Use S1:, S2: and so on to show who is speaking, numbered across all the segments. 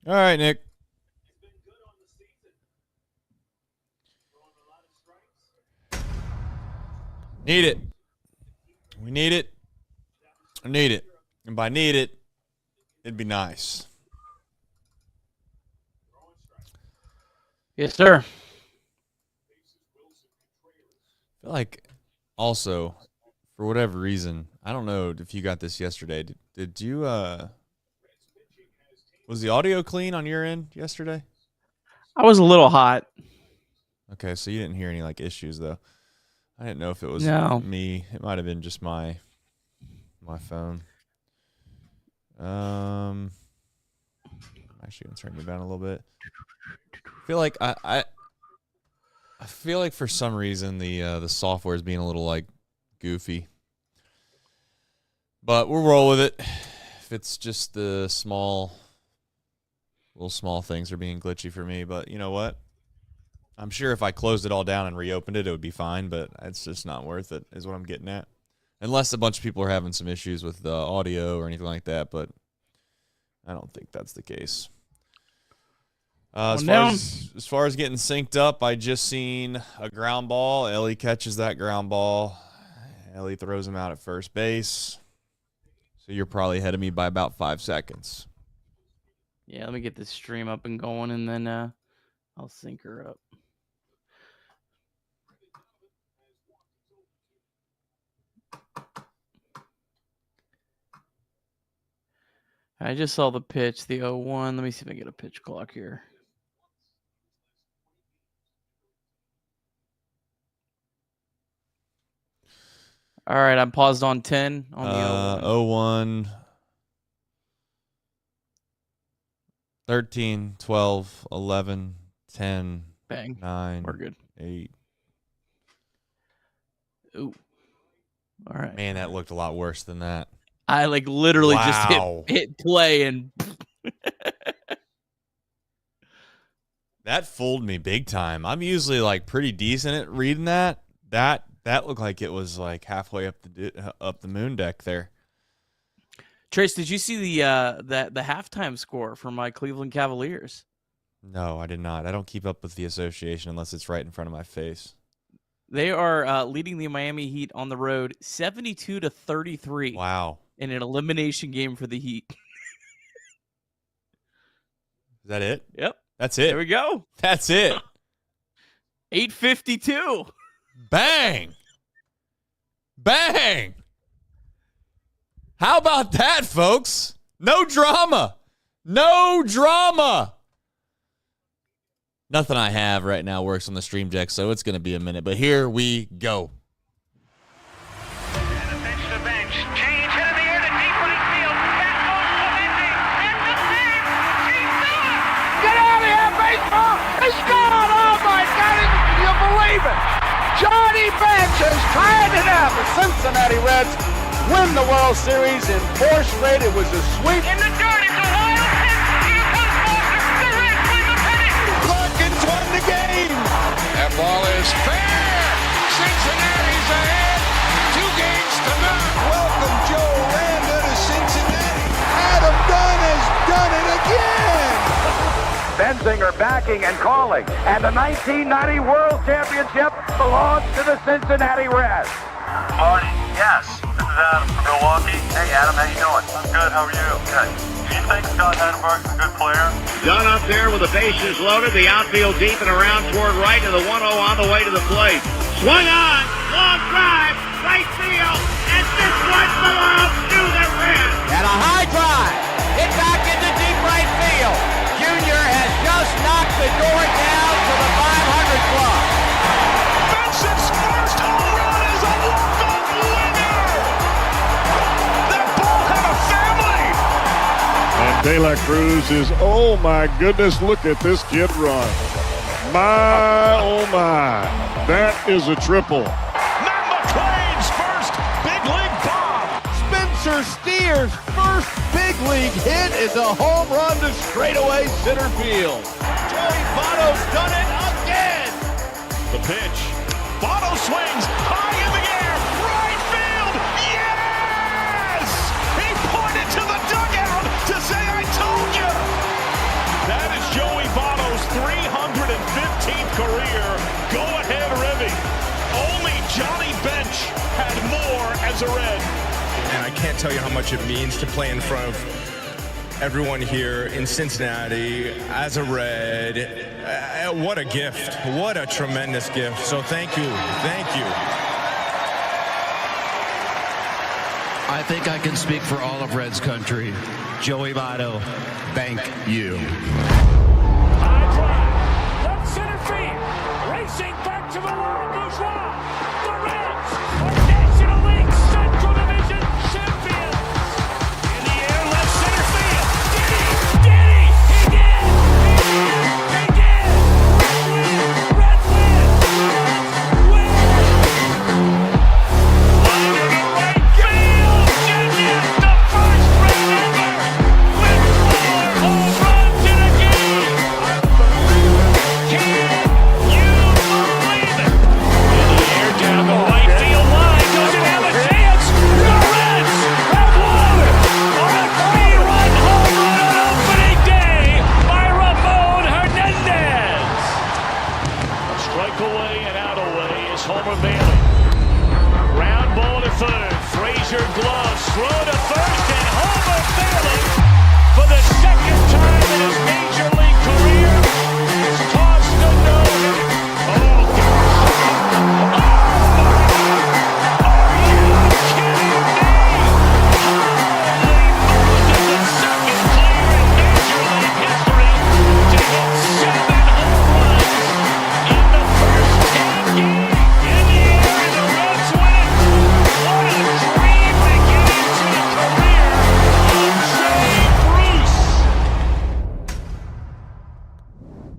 S1: All right, Nick. Need it. We need it. I need it. And by need it, it'd be nice.
S2: Yes, sir.
S1: I feel like also, for whatever reason, I don't know if you got this yesterday. Did you, was the audio clean on your end yesterday?
S2: I was a little hot.
S1: Okay, so you didn't hear any, like, issues, though. I didn't know if it was me. It might have been just my phone. I'm actually going to turn you down a little bit. I feel like I feel like for some reason the software is being a little like goofy, but we'll roll with it. If it's just the small things are being glitchy for me, but you know what? I'm sure if I closed it all down and reopened it, it would be fine. But it's just not worth it, is what I'm getting at. Unless a bunch of people are having some issues with the audio or anything like that, but I don't think that's the case. As far as getting synced up, I just seen a ground ball. Elly catches that ground ball. Elly throws him out at first base. So you're probably ahead of me by about 5 seconds.
S2: Yeah, let me get this stream up and going, and then I'll sync her up. I just saw the pitch, the 0-1. Let me see if I get a pitch clock here. All right, I'm paused on 10 on the
S1: 0-1. 13, 12, 11, 10,
S2: bang.
S1: 9,
S2: we're good.
S1: 8.
S2: Ooh. All right.
S1: Man, that looked a lot worse than that.
S2: I like literally just hit play and
S1: that fooled me big time. I'm usually like pretty decent at reading that. That looked like it was like halfway up the moon deck there.
S2: Trace, did you see the halftime score for my Cleveland Cavaliers?
S1: No, I did not. I don't keep up with the association unless it's right in front of my face.
S2: They are leading the Miami Heat on the road 72-33.
S1: Wow.
S2: In an elimination game for the Heat.
S1: Is that it?
S2: Yep.
S1: That's it.
S2: There we go.
S1: That's it.
S2: 8:52.
S1: Bang. Bang. How about that, folks? No drama. No drama. Nothing I have right now works on the stream deck, so it's going to be a minute. But here we go.
S3: And a bench to bench. Change hit in the air to deep right field. Back goes Clemente. And the save. He's done. Get out of here, baseball. It's gone. Oh, my God. Can you believe it? Johnny Bench has tied it up. The Cincinnati Reds win the World Series in 4 straight. It was a sweep. In the dirt. It's a wild pitch. Here comes Foster. The Reds win the pennant. Larkins won the game. That ball is fair. Cincinnati's ahead. 2 games to none. Welcome, Joe Randa to Cincinnati. Adam Dunn has done it again. Benzinger backing and calling. And the 1990 World Championship belongs to the Cincinnati Reds.
S4: Marty, yes. This is Adam from Milwaukee. Hey, Adam, how you doing? I'm good. How are you? Good. Do you think Scott Chatterbox is a good player?
S5: Dunn up there with the bases loaded. The outfield deep and around toward right, and the 1-0 on the way to the plate. Swung on. Long drive. Right field. And this one belongs to the Reds.
S3: And a high drive. Hit back into deep right field. Junior has just knocked the door down to the 500 club. Benson's first home run is a walk-off winner. That ball had a family.
S6: And De La Cruz is, oh my goodness, look at this kid run. My, oh my, that is a triple.
S3: Matt McLain's first big league bomb. Spencer Steer's first big league hit is a home run to straightaway center field. Joey Votto's done it again. The pitch. Votto swings high in the air. Right field. Yeah!
S7: career go-ahead ribby. Only Johnny Bench had more as a Red.
S8: And I can't tell you how much it means to play in front of everyone here in Cincinnati as a Red. What a gift. What a tremendous gift. So thank you. Thank you.
S9: I think I can speak for all of Reds country. Joey Votto, thank you.
S7: High drive, left center field, racing back to the Laurent Bourgeois. The Reds are National League Central Division champions. In the air, left center field. Did he? He did! He did! Reds win! Reds win! Line to the right field. Genius, the first Red ever with 4 home runs in a game. Can you believe it? In the air, down the right field line, doesn't have a chance. The Reds have won on a 3-run home run on opening day by Ramon Hernandez. A strike away and out away is Homer Bailey. Ground ball to third. Frazier gloves, throw to first, and Homer Bailey, for the second time in his major league career, has tossed a no-hitter. Oh, gosh. Oh, my God. Are you kidding me? Holy Moses, the second player in major league history to hit 7 home runs in the first 10 games. In the air, and the Reds win. What a dream beginning to the career of Jay Bruce.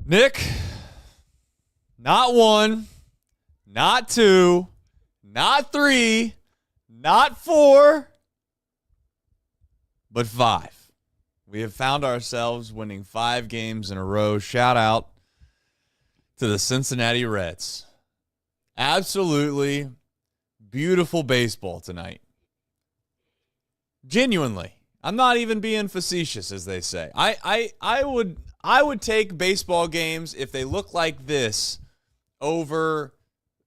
S1: Nick, not 1, not 2, not 3, not 4, but 5. We have found ourselves winning 5 games in a row. Shout out to the Cincinnati Reds. Absolutely beautiful baseball tonight. Genuinely. I'm not even being facetious, as they say. I would take baseball games if they look like this over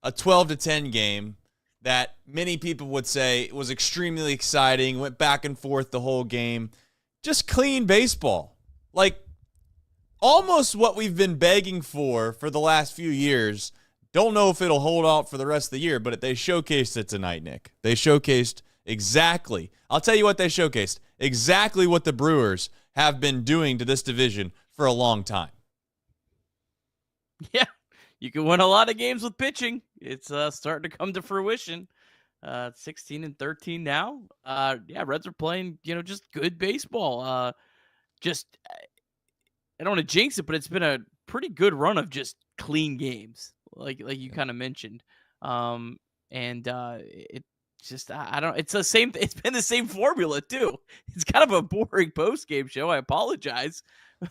S1: a 12-10 game that many people would say was extremely exciting, went back and forth the whole game. Just clean baseball. Like almost what we've been begging for the last few years. Don't know if it'll hold out for the rest of the year, but they showcased it tonight, Nick. They showcased exactly. I'll tell you what they showcased. Exactly what the Brewers have been doing to this division for a long time.
S2: Yeah, you can win a lot of games with pitching. It's starting to come to fruition. 16-13 now. Yeah, Reds are playing, just good baseball. I don't want to jinx it, but it's been a pretty good run of just clean games, like you kind of mentioned. It's the same. It's been the same formula too. It's kind of a boring post-game show. I apologize,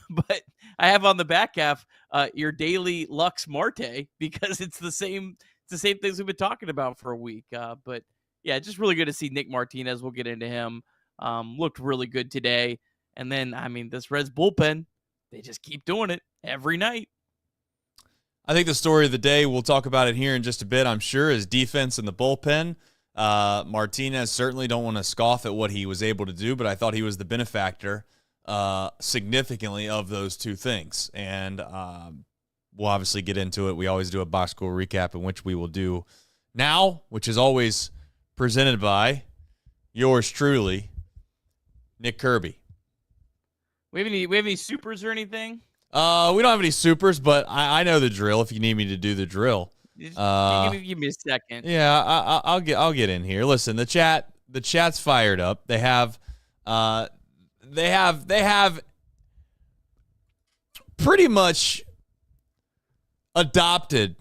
S2: but I have on the back half your daily Lux Marte because it's the same. It's the same things we've been talking about for a week. But yeah, just really good to see Nick Martinez. We'll get into him. Looked really good today. And then this Reds bullpen, they just keep doing it every night.
S1: I think the story of the day, we'll talk about it here in just a bit, I'm sure, is defense in the bullpen. Martinez certainly don't want to scoff at what he was able to do, but I thought he was the benefactor significantly of those two things. And we'll obviously get into it. We always do a box score recap, in which we will do now, which is always presented by yours truly, Nick Kirby.
S2: We have any supers or anything?
S1: We don't have any supers, but I know the drill if you need me to do the drill.
S2: Give me a second.
S1: Yeah, I'll get in here. Listen, the chat's fired up. They have pretty much adopted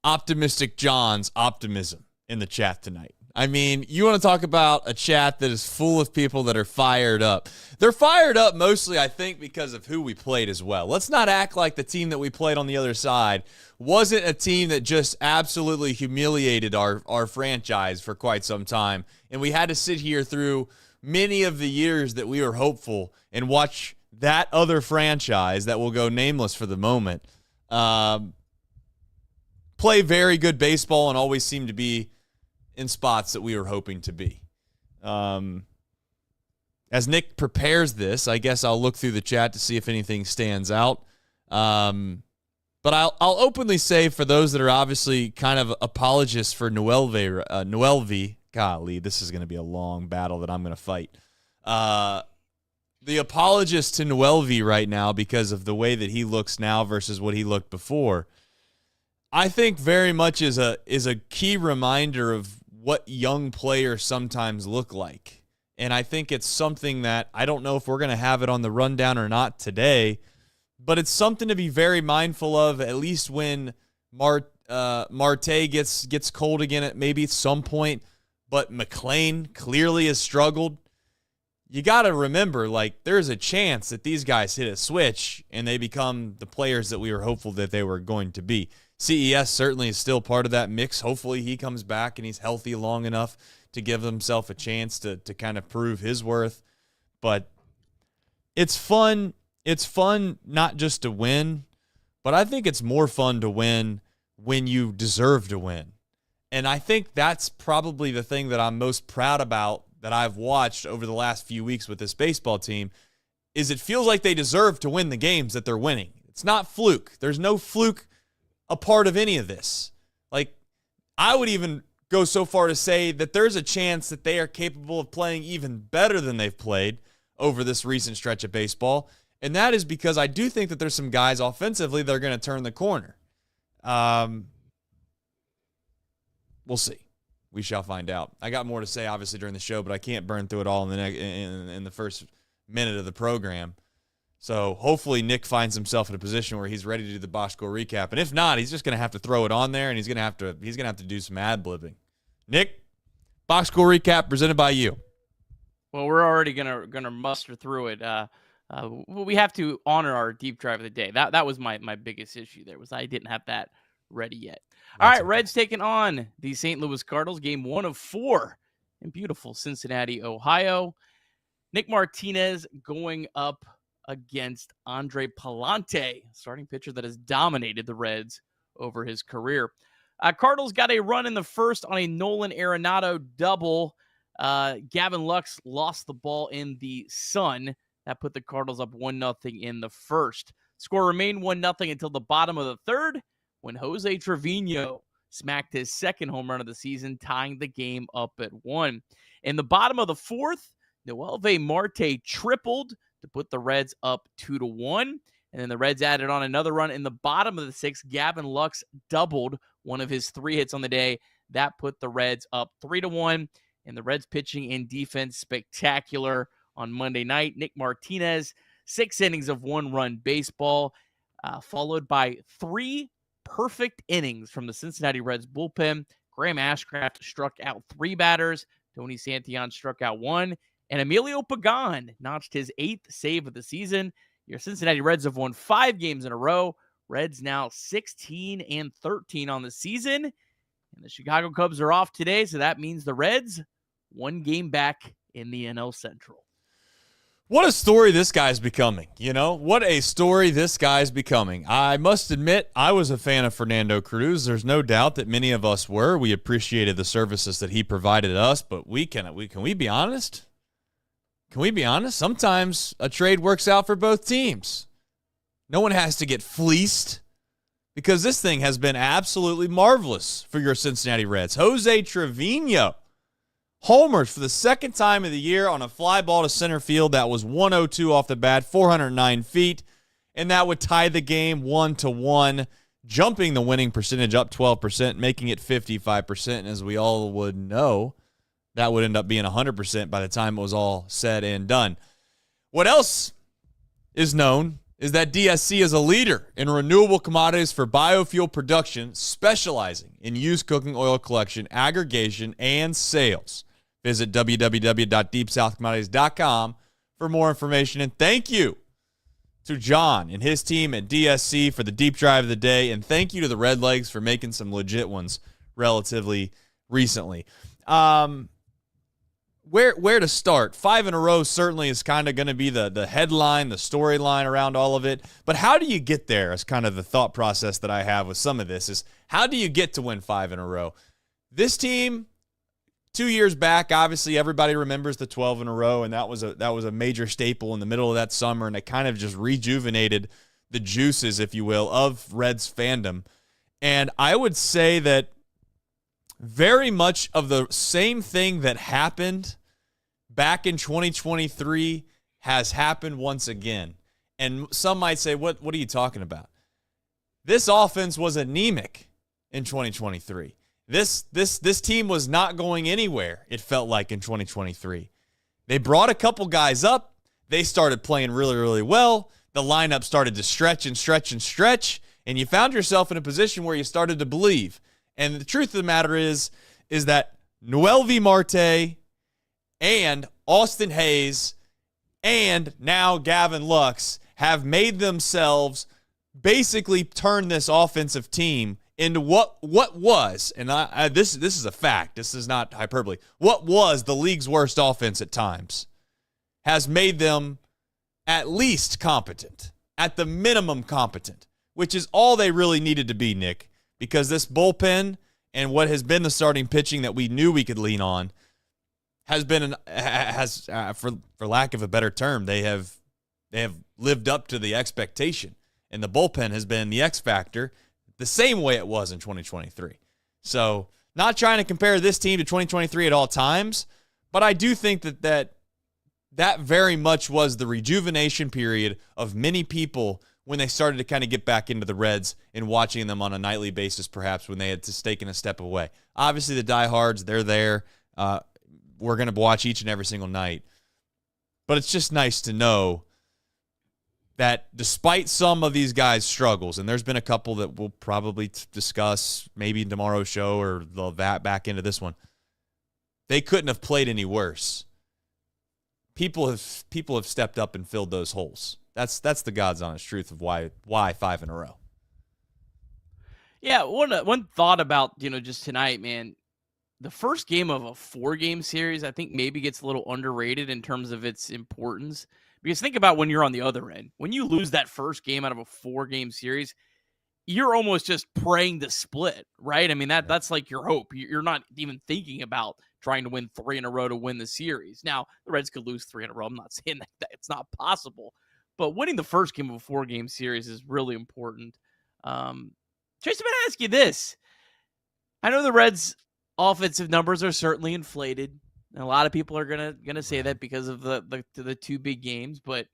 S1: Optimistic John's optimism in the chat tonight. I mean, you want to talk about a chat that is full of people that are fired up. They're fired up mostly, I think, because of who we played as well. Let's not act like the team that we played on the other side wasn't a team that just absolutely humiliated our franchise for quite some time. And we had to sit here through many of the years that we were hopeful and watch that other franchise that will go nameless for the moment play very good baseball and always seem to be in spots that we were hoping to be. As Nick prepares this, I guess I'll look through the chat to see if anything stands out. But I'll openly say, for those that are obviously kind of apologists for Noelvi, golly, this is going to be a long battle that I'm going to fight. The apologist to Noelvi right now because of the way that he looks now versus what he looked before, I think very much is a key reminder of what young players sometimes look like. And I think it's something that I don't know if we're going to have it on the rundown or not today, but it's something to be very mindful of, at least when Marte gets cold again at maybe some point. But McLain clearly has struggled. You got to remember, like, there's a chance that these guys hit a switch and they become the players that we were hopeful that they were going to be. CES certainly is still part of that mix. Hopefully he comes back and he's healthy long enough to give himself a chance to kind of prove his worth. But it's fun. It's fun not just to win, but I think it's more fun to win when you deserve to win. And I think that's probably the thing that I'm most proud about that I've watched over the last few weeks with this baseball team, is it feels like they deserve to win the games that they're winning. It's not fluke. There's no fluke a part of any of this. Like, I would even go so far to say that there's a chance that they are capable of playing even better than they've played over this recent stretch of baseball. And that is because I do think that there's some guys offensively that are going to turn the corner. We'll see. We shall find out. I got more to say, obviously, during the show, but I can't burn through it all in the first minute of the program. So hopefully Nick finds himself in a position where he's ready to do the box score recap. And if not, he's just going to have to throw it on there, and he's going to have to do some ad-blibbing. Nick, box score recap presented by you.
S2: Well, we're already gonna muster through it. We have to honor our deep drive of the day. That was my biggest issue there, was I didn't have that ready yet. All right, Reds taking on the St. Louis Cardinals, game 1 of 4 in beautiful Cincinnati, Ohio. Nick Martinez going up against Andre Palante, starting pitcher that has dominated the Reds over his career. Cardinals got a run in the first on a Nolan Arenado double. Gavin Lux lost the ball in the sun. That put the Cardinals up 1-0 in the first. Score remained 1-0 until the bottom of the third, when Jose Trevino smacked his second home run of the season, tying the game up at 1. In the bottom of the fourth, Noelvi Marte tripled to put the Reds up 2-1. And then the Reds added on another run in the bottom of the sixth. Gavin Lux doubled one of his 3 hits on the day. That put the Reds up 3-1. And the Reds pitching and defense spectacular on Monday night. Nick Martinez, 6 innings of 1-run baseball, followed by 3 perfect innings from the Cincinnati Reds bullpen. Graham Ashcraft struck out 3 batters. Tony Santillan struck out 1. And Emilio Pagan notched his 8th save of the season. Your Cincinnati Reds have won 5 games in a row. Reds now 16-13 on the season. And the Chicago Cubs are off today, so that means the Reds 1 game back in the NL Central.
S1: What a story this guy's becoming, you know? What a story this guy's becoming. I must admit, I was a fan of Fernando Cruz. There's no doubt that many of us were. We appreciated the services that he provided us, but can we be honest? Can we be honest? Sometimes a trade works out for both teams. No one has to get fleeced, because this thing has been absolutely marvelous for your Cincinnati Reds. Jose Trevino homers for the second time of the year on a fly ball to center field that was 102 off the bat, 409 feet, and that would tie the game 1-1, jumping the winning percentage up 12%, making it 55%, and as we all would know, that would end up being 100% by the time it was all said and done. What else is known is that DSC is a leader in renewable commodities for biofuel production, specializing in used cooking oil collection, aggregation, and sales. Visit www.deepsouthcommodities.com for more information. And thank you to John and his team at DSC for the deep drive of the day. And thank you to the Red Legs for making some legit ones relatively recently. where to start? 5 in a row certainly is kind of going to be the headline, the storyline around all of it. But how do you get there is kind of the thought process that I have with some of this is how do you get to win 5 in a row? This team, 2 years back, obviously everybody remembers the 12 in a row, and that was a major staple in the middle of that summer, and it kind of just rejuvenated the juices, if you will, of Reds fandom. And I would say that very much of the same thing that happened back in 2023 has happened once again. And some might say, what are you talking about? This offense was anemic in 2023. This team was not going anywhere, it felt like, in 2023. They brought a couple guys up. They started playing really, really well. The lineup started to stretch and stretch and stretch, and you found yourself in a position where you started to believe. And the truth of the matter is that Noelvi Marte and Austin Hayes and now Gavin Lux have made themselves basically turn this offensive team into what was, and this is a fact, this is not hyperbole, what was the league's worst offense at times, has made them at least competent, at the minimum competent, which is all they really needed to be, Nick, because this bullpen and what has been the starting pitching that we knew we could lean on has been, for lack of a better term, they have lived up to the expectation. And the bullpen has been the X factor the same way it was in 2023. So not trying to compare this team to 2023 at all times, but I do think that very much was the rejuvenation period of many people when they started to kind of get back into the Reds and watching them on a nightly basis, perhaps when they had taken a step away. Obviously, the diehards, they're there. We're going to watch each and every single night. But it's just nice to know that despite some of these guys' struggles, and there's been a couple that we'll probably discuss maybe in tomorrow's show or they'll back into this one, they couldn't have played any worse. People have stepped up and filled those holes. That's the God's honest truth of why 5 in a row.
S2: Yeah, one thought about, just tonight, man. The first game of a 4-game series, I think maybe gets a little underrated in terms of its importance. Because think about when you're on the other end. When you lose that first game out of a 4-game series, you're almost just praying to split, right? I mean, that's like your hope. You're not even thinking about trying to win 3 in a row to win the series. Now, the Reds could lose 3 in a row. I'm not saying that it's not possible. But winning the first game of a 4-game series is really important. Trace, I'm going to ask you this. I know the Reds' offensive numbers are certainly inflated. And a lot of people are gonna say that because of the 2 big games. But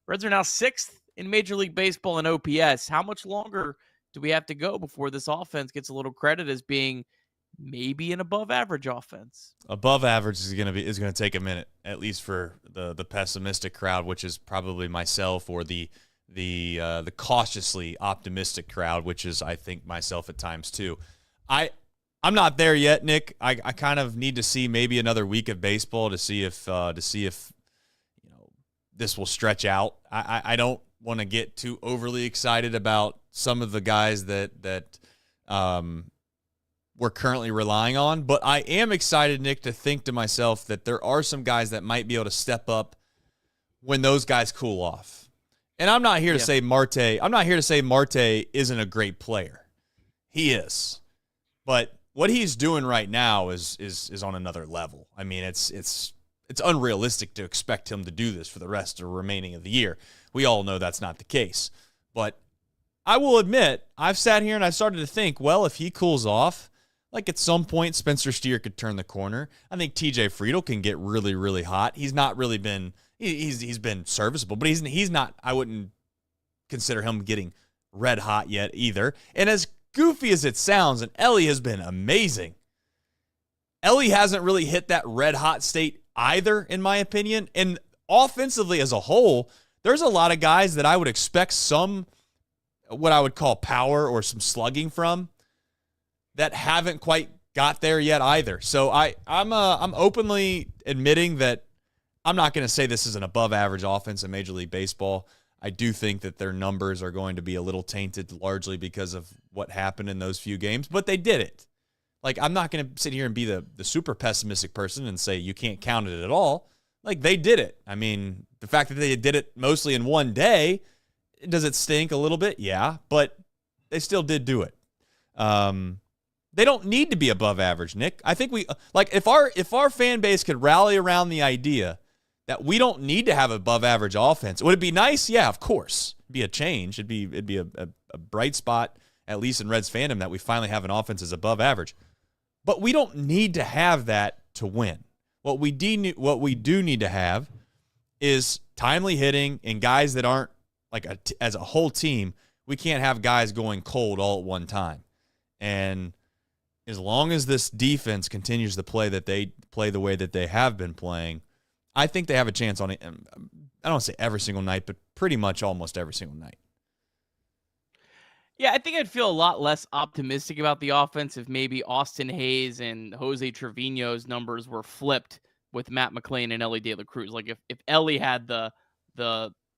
S2: Reds are now 6th in Major League Baseball in OPS. How much longer do we have to go before this offense gets a little credit as being maybe an above-average offense?
S1: Above average is going to take a minute, at least for the pessimistic crowd, which is probably myself, or the cautiously optimistic crowd, which is, I think, myself at times too. I'm not there yet, Nick. I kind of need to see maybe another week of baseball to see if this will stretch out. I don't want to get too overly excited about some of the guys that we're currently relying on, but I am excited, Nick, to think to myself that there are some guys that might be able to step up when those guys cool off. And I'm not here to say Marte. I'm not here to say Marte isn't a great player. He is, but what he's doing right now is on another level. I mean, it's unrealistic to expect him to do this for the rest of the remaining of the year. We all know that's not the case. But I will admit, I've sat here and I've started to think, well, if he cools off, like at some point Spencer Steer could turn the corner. I think TJ Friedl can get really, really hot. He's not really been he's been serviceable, but he's not, I wouldn't consider him getting red hot yet either. And as goofy as it sounds, and Elly has been amazing, Elly hasn't really hit that red hot state either, in my opinion. And offensively as a whole, there's a lot of guys that I would expect some, what I would call power or some slugging from, that haven't quite got there yet either. So I'm openly admitting that I'm not going to say this is an above average offense in Major League Baseball. I do think that their numbers are going to be a little tainted largely because of what happened in those few games, but they did it. Like, I'm not going to sit here and be the super pessimistic person and say you can't count it at all. Like, they did it. I mean, the fact that they did it mostly in one day, does it stink a little bit? Yeah, but they still did do it. They don't need to be above average, Nick. I think if our fan base could rally around the idea that we don't need to have above average offense, would it be nice? Yeah, of course. It'd be a change. It'd be a bright spot, at least in Reds fandom, that we finally have an offense that's above average. But we don't need to have that to win. What we do need to have is timely hitting and guys that aren't as a whole team. We can't have guys going cold all at one time. And as long as this defense continues to play the way that they have been playing, I think they have a chance on it. I don't want to say every single night, but pretty much almost every single night.
S2: Yeah, I think I'd feel a lot less optimistic about the offense if maybe Austin Hayes and Jose Trevino's numbers were flipped with Matt McLain and Elly De La Cruz. Like if Elly had the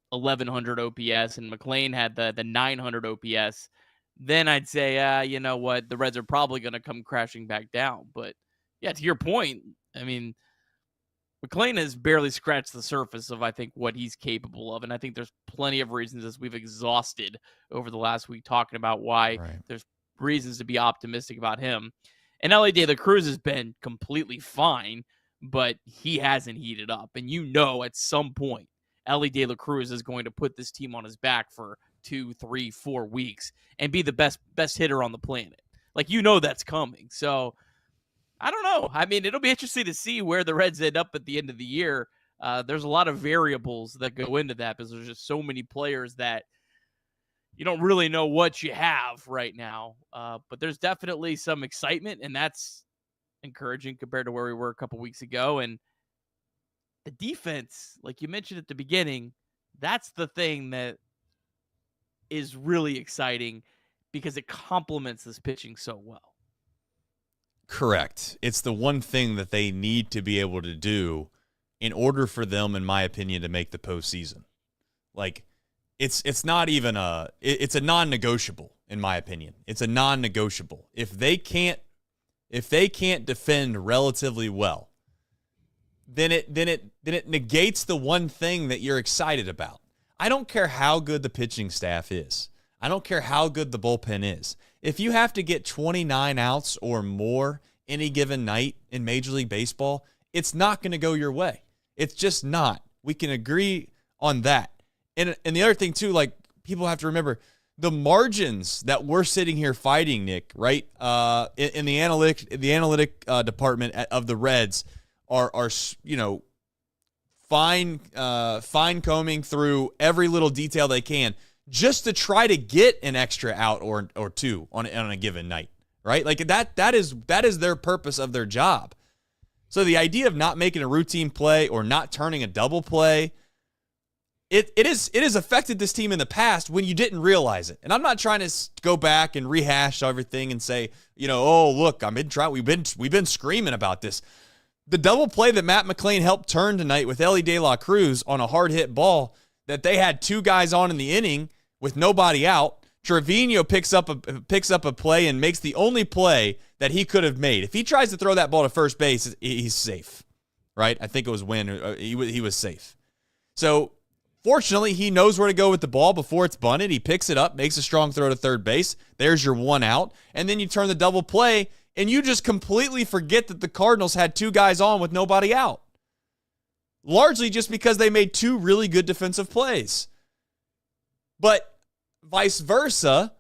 S2: 1100 OPS and McLain had the 900 OPS, then I'd say, you know what, the Reds are probably going to come crashing back down. But yeah, to your point, I mean, McLain has barely scratched the surface of, I think, what he's capable of. And I think there's plenty of reasons, as we've exhausted over the last week, talking about why there's reasons to be optimistic about him. And Elly De La Cruz has been completely fine, but he hasn't heated up. And you know at some point, Elly De La Cruz is going to put this team on his back for 2, 3, 4 weeks and be the best hitter on the planet. Like, you know that's coming. So I don't know. I mean, it'll be interesting to see where the Reds end up at the end of the year. There's a lot of variables that go into that because there's just so many players that you don't really know what you have right now. But there's definitely some excitement, and that's encouraging compared to where we were a couple weeks ago. And the defense, like you mentioned at the beginning, that's the thing that is really exciting because it complements this pitching so well.
S1: Correct. It's the one thing that they need to be able to do in order for them, in my opinion, to make the postseason. Like, it's not even it's a non-negotiable, in my opinion. It's a non-negotiable. If they can't defend relatively well, then it negates the one thing that you're excited about. I don't care how good the pitching staff is. I don't care how good the bullpen is. If you have to get 29 outs or more any given night in Major League Baseball, it's not going to go your way. It's just not. We can agree on that. And the other thing, too, like, people have to remember, the margins that we're sitting here fighting, Nick, right, in the analytic department of the Reds are fine combing through every little detail they can, just to try to get an extra out or two on a given night, right? Like that is their purpose of their job. So the idea of not making a routine play or not turning a double play, it has affected this team in the past when you didn't realize it. And I'm not trying to go back and rehash everything and say, oh look, we've been screaming about this. The double play that Matt McLain helped turn tonight with Elly De La Cruz on a hard hit ball that they had two guys on in the inning with nobody out. Trevino picks up a play and makes the only play that he could have made. If he tries to throw that ball to first base, he's safe, right? I think it was he was safe. So fortunately, he knows where to go with the ball before it's bunted. He picks it up, makes a strong throw to third base. There's your one out. And then you turn the double play, and you just completely forget that the Cardinals had two guys on with nobody out. Largely just because they made two really good defensive plays. But vice versa,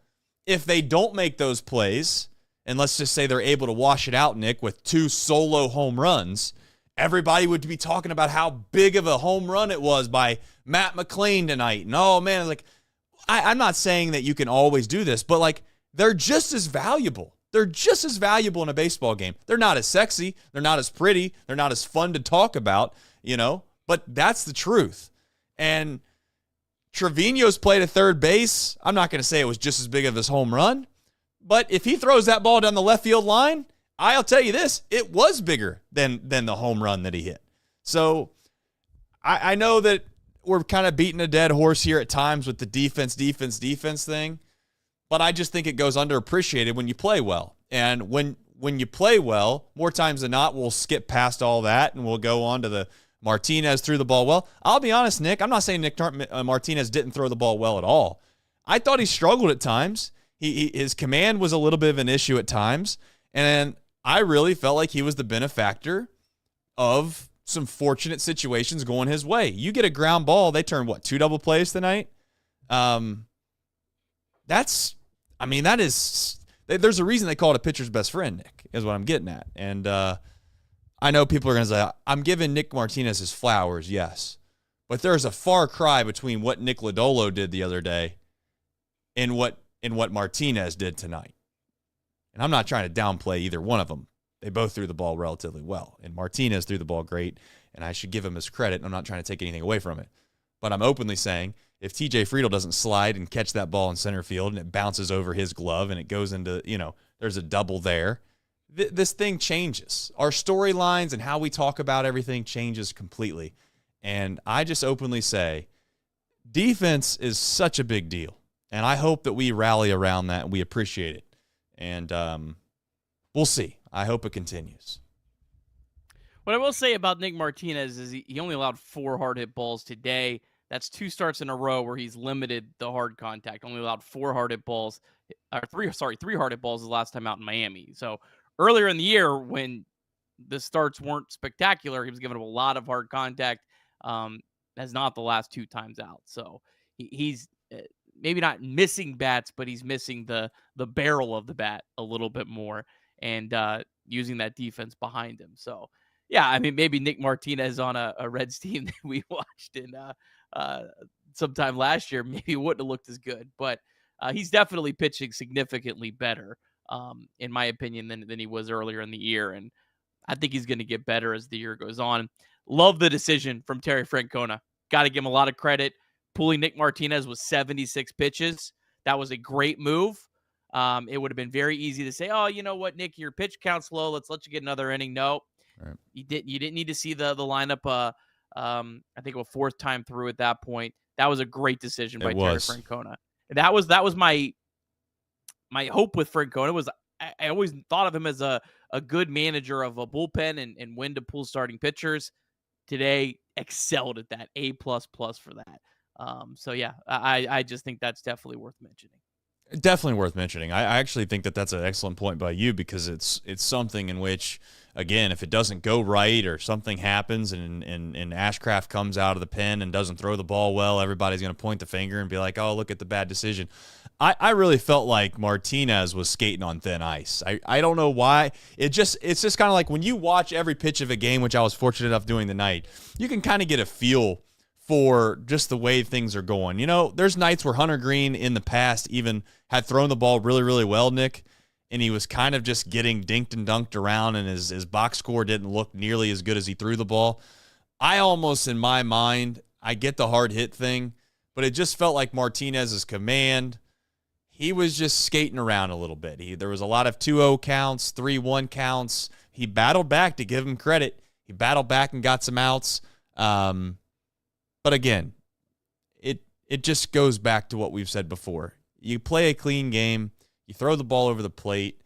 S1: if they don't make those plays, and let's just say they're able to wash it out, Nick, with two solo home runs, everybody would be talking about how big of a home run it was by Matt McLain tonight. And oh, man, like, I'm not saying that you can always do this, but, like, they're just as valuable. They're just as valuable in a baseball game. They're not as sexy. They're not as pretty. They're not as fun to talk about, but that's the truth. And Trevino's play to third base, I'm not going to say it was just as big of his home run, but if he throws that ball down the left field line, I'll tell you this, it was bigger than the home run that he hit. So I know that we're kind of beating a dead horse here at times with the defense thing, but I just think it goes underappreciated when you play well. And when when you play well, more times than not, we'll skip past all that and we'll go on to the Martinez threw the ball well. I'll be honest, Nick, I'm not saying Nick Martinez didn't throw the ball well at all. I thought he struggled at times. His command was a little bit of an issue at times, and I really felt like he was the benefactor of some fortunate situations going his way. You get a ground ball, they turn, 2 double plays tonight? There's a reason they call it a pitcher's best friend, Nick, is what I'm getting at. And I know people are going to say, I'm giving Nick Martinez his flowers, yes. But there's a far cry between what Nick Lodolo did the other day and what Martinez did tonight. And I'm not trying to downplay either one of them. They both threw the ball relatively well. And Martinez threw the ball great, and I should give him his credit. I'm not trying to take anything away from it. But I'm openly saying, if TJ Friedl doesn't slide and catch that ball in center field and it bounces over his glove and it goes into, there's a double there, this thing changes. Our storylines and how we talk about everything changes completely. And I just openly say, defense is such a big deal. And I hope that we rally around that and we appreciate it. And we'll see. I hope it continues.
S2: What I will say about Nick Martinez is he only allowed 4 hard hit balls today. That's 2 starts in a row where he's limited the hard contact. Only allowed 4 hard hit balls, or 3 hard hit balls the last time out in Miami. So earlier in the year, when the starts weren't spectacular, he was giving up a lot of hard contact. That's not the last 2 times out. So he's maybe not missing bats, but he's missing the barrel of the bat a little bit more, and using that defense behind him. So yeah, I mean, maybe Nick Martinez on a Reds team that we watched in sometime last year, maybe wouldn't have looked as good, but he's definitely pitching significantly better, in my opinion, than he was earlier in the year. And I think he's going to get better as the year goes on. Love the decision from Terry Francona. Got to give him a lot of credit. Pulling Nick Martinez with 76 pitches. That was a great move. It would have been very easy to say, oh, you know what, Nick, your pitch count's low. Let's let you get another inning. No, right. You didn't need to see the lineup. I think a 4th time through at that point. That was a great decision by Terry Francona. And that was my hope with Francona. Was I always thought of him as a good manager of a bullpen and when to pull starting pitchers. Today excelled at that. A++ for that. So yeah, I just think that's definitely worth mentioning.
S1: Definitely worth mentioning. I actually think that that's an excellent point by you, because it's something in which, again, if it doesn't go right or something happens and Ashcraft comes out of the pen and doesn't throw the ball well, everybody's going to point the finger and be like, oh, look at the bad decision. I really felt like Martinez was skating on thin ice. I don't know why. It's just kind of like when you watch every pitch of a game, which I was fortunate enough doing tonight, you can kind of get a feel for just the way things are going. There's nights where Hunter Green in the past even had thrown the ball really, really well, Nick, and he was kind of just getting dinked and dunked around, and his box score didn't look nearly as good as he threw the ball. I almost, in my mind, I get the hard hit thing, but it just felt like Martinez's command, he was just skating around a little bit. There was a lot of 2-0 counts, 3-1 counts. He battled back, to give him credit. He battled back and got some outs. But again, it just goes back to what we've said before. You play a clean game, you throw the ball over the plate,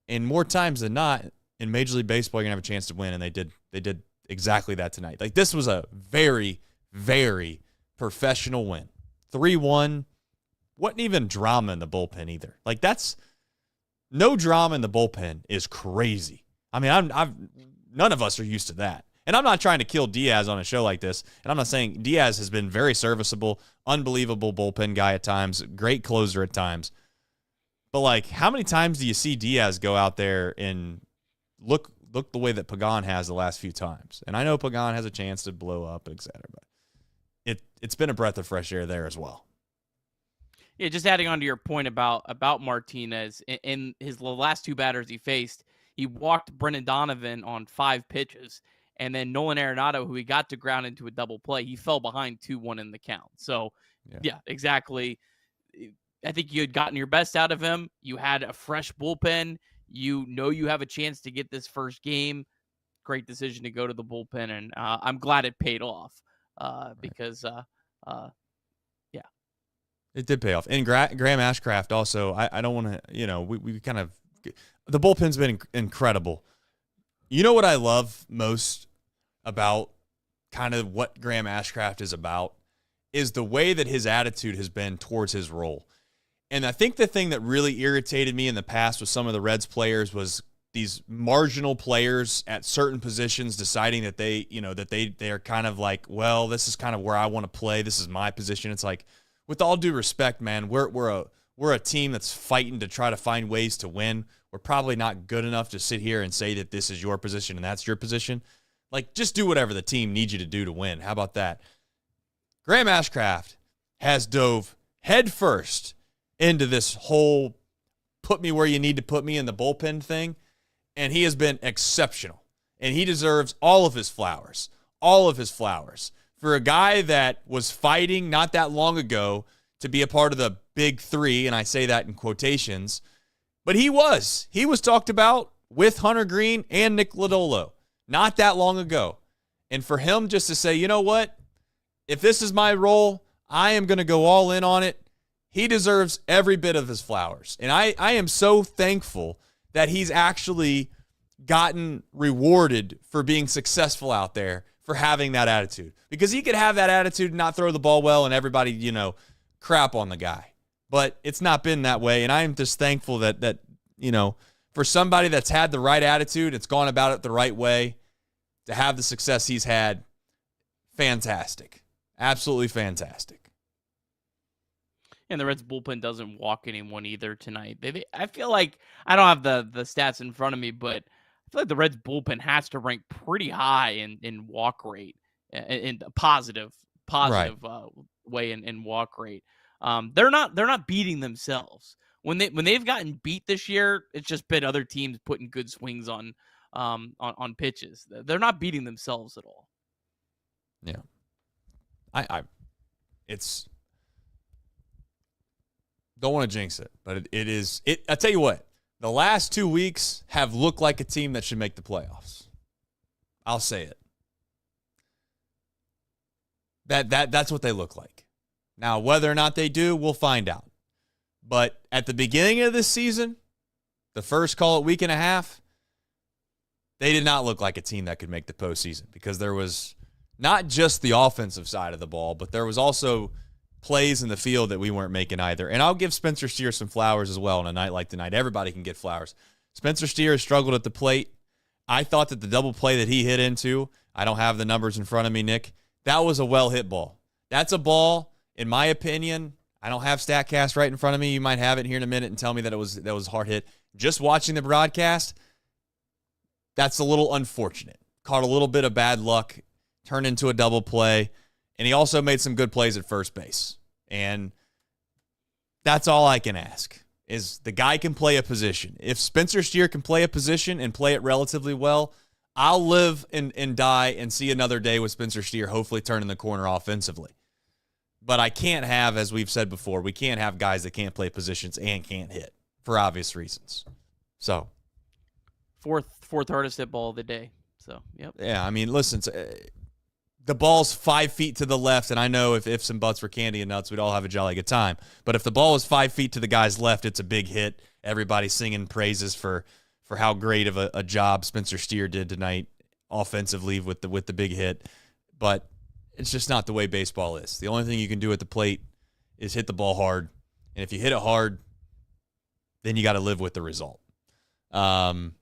S1: and more times than not, in Major League Baseball, you're going to have a chance to win, and they did exactly that tonight. Like, this was a very, very professional win. 3-1, wasn't even drama in the bullpen either. Like, that's no drama in the bullpen is crazy. I mean, none of us are used to that. And I'm not trying to kill Díaz on a show like this, and I'm not saying Díaz has been very serviceable, unbelievable bullpen guy at times, great closer at times. But, like, how many times do you see Díaz go out there and look the way that Pagan has the last few times? And I know Pagan has a chance to blow up, et cetera, but it's been a breath of fresh air there as well.
S2: Yeah, just adding on to your point about Martinez, in the last 2 batters he faced, he walked Brendan Donovan on 5 pitches. And then Nolan Arenado, who he got to ground into a double play, he fell behind 2-1 in the count. So, yeah, exactly. I think you had gotten your best out of him. You had a fresh bullpen. You have a chance to get this first game. Great decision to go to the bullpen, and I'm glad it paid off because, yeah.
S1: It did pay off. And Graham Ashcraft also, I don't want to, we kind of The bullpen's been incredible. You know what I love most about kind of what Graham Ashcraft is about is the way that his attitude has been towards his role. And I think the thing that really irritated me in the past with some of the Reds players was these marginal players at certain positions deciding that they are kind of like, well, this is kind of where I want to play. This is my position. It's like, with all due respect, man, we're a team that's fighting to try to find ways to win. We're probably not good enough to sit here and say that this is your position and that's your position. Like, just do whatever the team needs you to do to win. How about that? Graham Ashcraft has dove headfirst into this whole put me where you need to put me in the bullpen thing, and he has been exceptional. And he deserves all of his flowers. All of his flowers. For a guy that was fighting not that long ago to be a part of the big three, and I say that in quotations, but he was talked about with Hunter Green and Nick Lodolo not that long ago. And for him just to say, you know what, if this is my role, I am going to go all in on it. He deserves every bit of his flowers. And I am so thankful that he's actually gotten rewarded for being successful out there, for having that attitude. Because he could have that attitude and not throw the ball well and everybody, crap on the guy. But it's not been that way. And I am just thankful that for somebody that's had the right attitude, it's gone about it the right way, to have the success he's had, fantastic. Absolutely fantastic.
S2: And the Reds bullpen doesn't walk anyone either tonight. I feel like, I don't have the stats in front of me, but I feel like the Reds bullpen has to rank pretty high in walk rate, in a positive way in walk rate. They're not beating themselves. When they've gotten beat this year, it's just been other teams putting good swings on pitches. They're not beating themselves at all.
S1: Yeah. It's, don't want to jinx it, but it is. I tell you what, the last 2 weeks have looked like a team that should make the playoffs. I'll say it. That's what they look like. Now, whether or not they do, we'll find out. But at the beginning of this season, the first, call it week and a half, they did not look like a team that could make the postseason, because there was not just the offensive side of the ball, but there was also plays in the field that we weren't making either. And I'll give Spencer Steer some flowers as well on a night like tonight. Everybody can get flowers. Spencer Steer has struggled at the plate. I thought that the double play that he hit into, I don't have the numbers in front of me, Nick, that was a well-hit ball. That's a ball, in my opinion, I don't have StatCast right in front of me. You might have it here in a minute and tell me that that was a hard hit. Just watching the broadcast, that's a little unfortunate. Caught a little bit of bad luck, turned into a double play, and he also made some good plays at first base. And that's all I can ask, is the guy can play a position. If Spencer Steer can play a position and play it relatively well, I'll live and die and see another day with Spencer Steer hopefully turning the corner offensively. But I can't have, as we've said before, we can't have guys that can't play positions and can't hit for obvious reasons. So,
S2: fourth hardest hit ball of the day. So, yep.
S1: Yeah, I mean, listen, the ball's 5 feet to the left, and I know if ifs and buts were candy and nuts, we'd all have a jolly good time. But if the ball is 5 feet to the guy's left, it's a big hit. Everybody's singing praises for how great of a job Spencer Steer did tonight offensively with the big hit. But it's just not the way baseball is. The only thing you can do at the plate is hit the ball hard. And if you hit it hard, then you got to live with the result.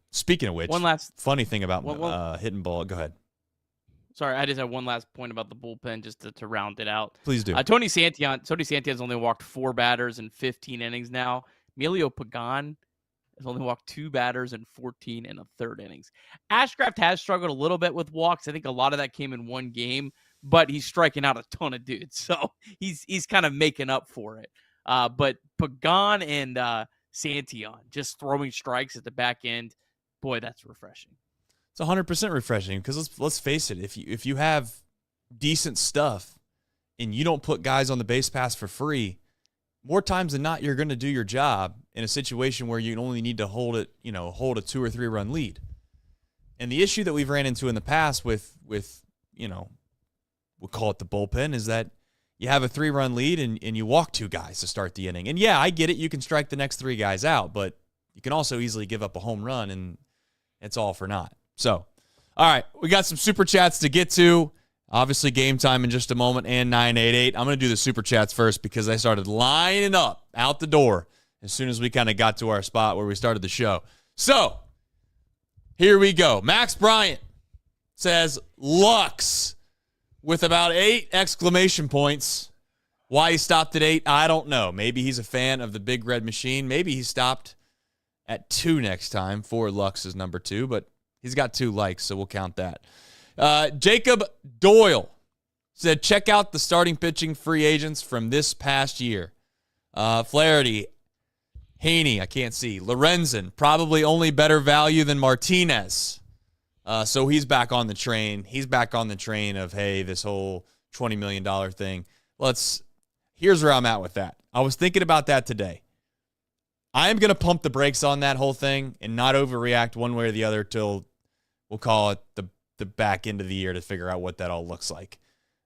S1: Speaking of which,
S2: one last
S1: funny thing about hitting ball. Go ahead.
S2: Sorry, I just have one last point about the bullpen just to round it out.
S1: Please do.
S2: Tony Santillan's only walked 4 batters in 15 innings now. Emilio Pagan has only walked 2 batters in 14 1/3 innings. Ashcraft has struggled a little bit with walks. I think a lot of that came in one game, but he's striking out a ton of dudes, so he's kind of making up for it. But Pagan and Santillan just throwing strikes at the back end, boy, that's refreshing.
S1: It's 100% refreshing, because let's face it, if you have decent stuff and you don't put guys on the base pass for free, more times than not you're going to do your job in a situation where you only need to hold a 2 or 3 run lead. And the issue that we've ran into in the past with we'll call it the bullpen, is that you have a 3-run lead and you walk 2 guys to start the inning. And yeah, I get it, you can strike the next 3 guys out, but you can also easily give up a home run, and it's all for naught. So, all right, we got some super chats to get to. Obviously, game time in just a moment, and 988. I'm going to do the super chats first because I started lining up out the door as soon as we kind of got to our spot where we started the show. So, here we go. Max Bryant says, Lux, with about 8 exclamation points. Why he stopped at 8, I don't know. Maybe he's a fan of the Big Red Machine. Maybe he stopped at 2 next time for Lux's number 2, but he's got 2 likes, so we'll count that. Jacob Doyle said, check out the starting pitching free agents from this past year. Flaherty, Haney, I can't see. Lorenzen, probably only better value than Martinez. So he's back on the train. He's back on the train of, hey, this whole $20 million thing. Here's where I'm at with that. I was thinking about that today. I am going to pump the brakes on that whole thing and not overreact one way or the other till, we'll call it the back end of the year to figure out what that all looks like.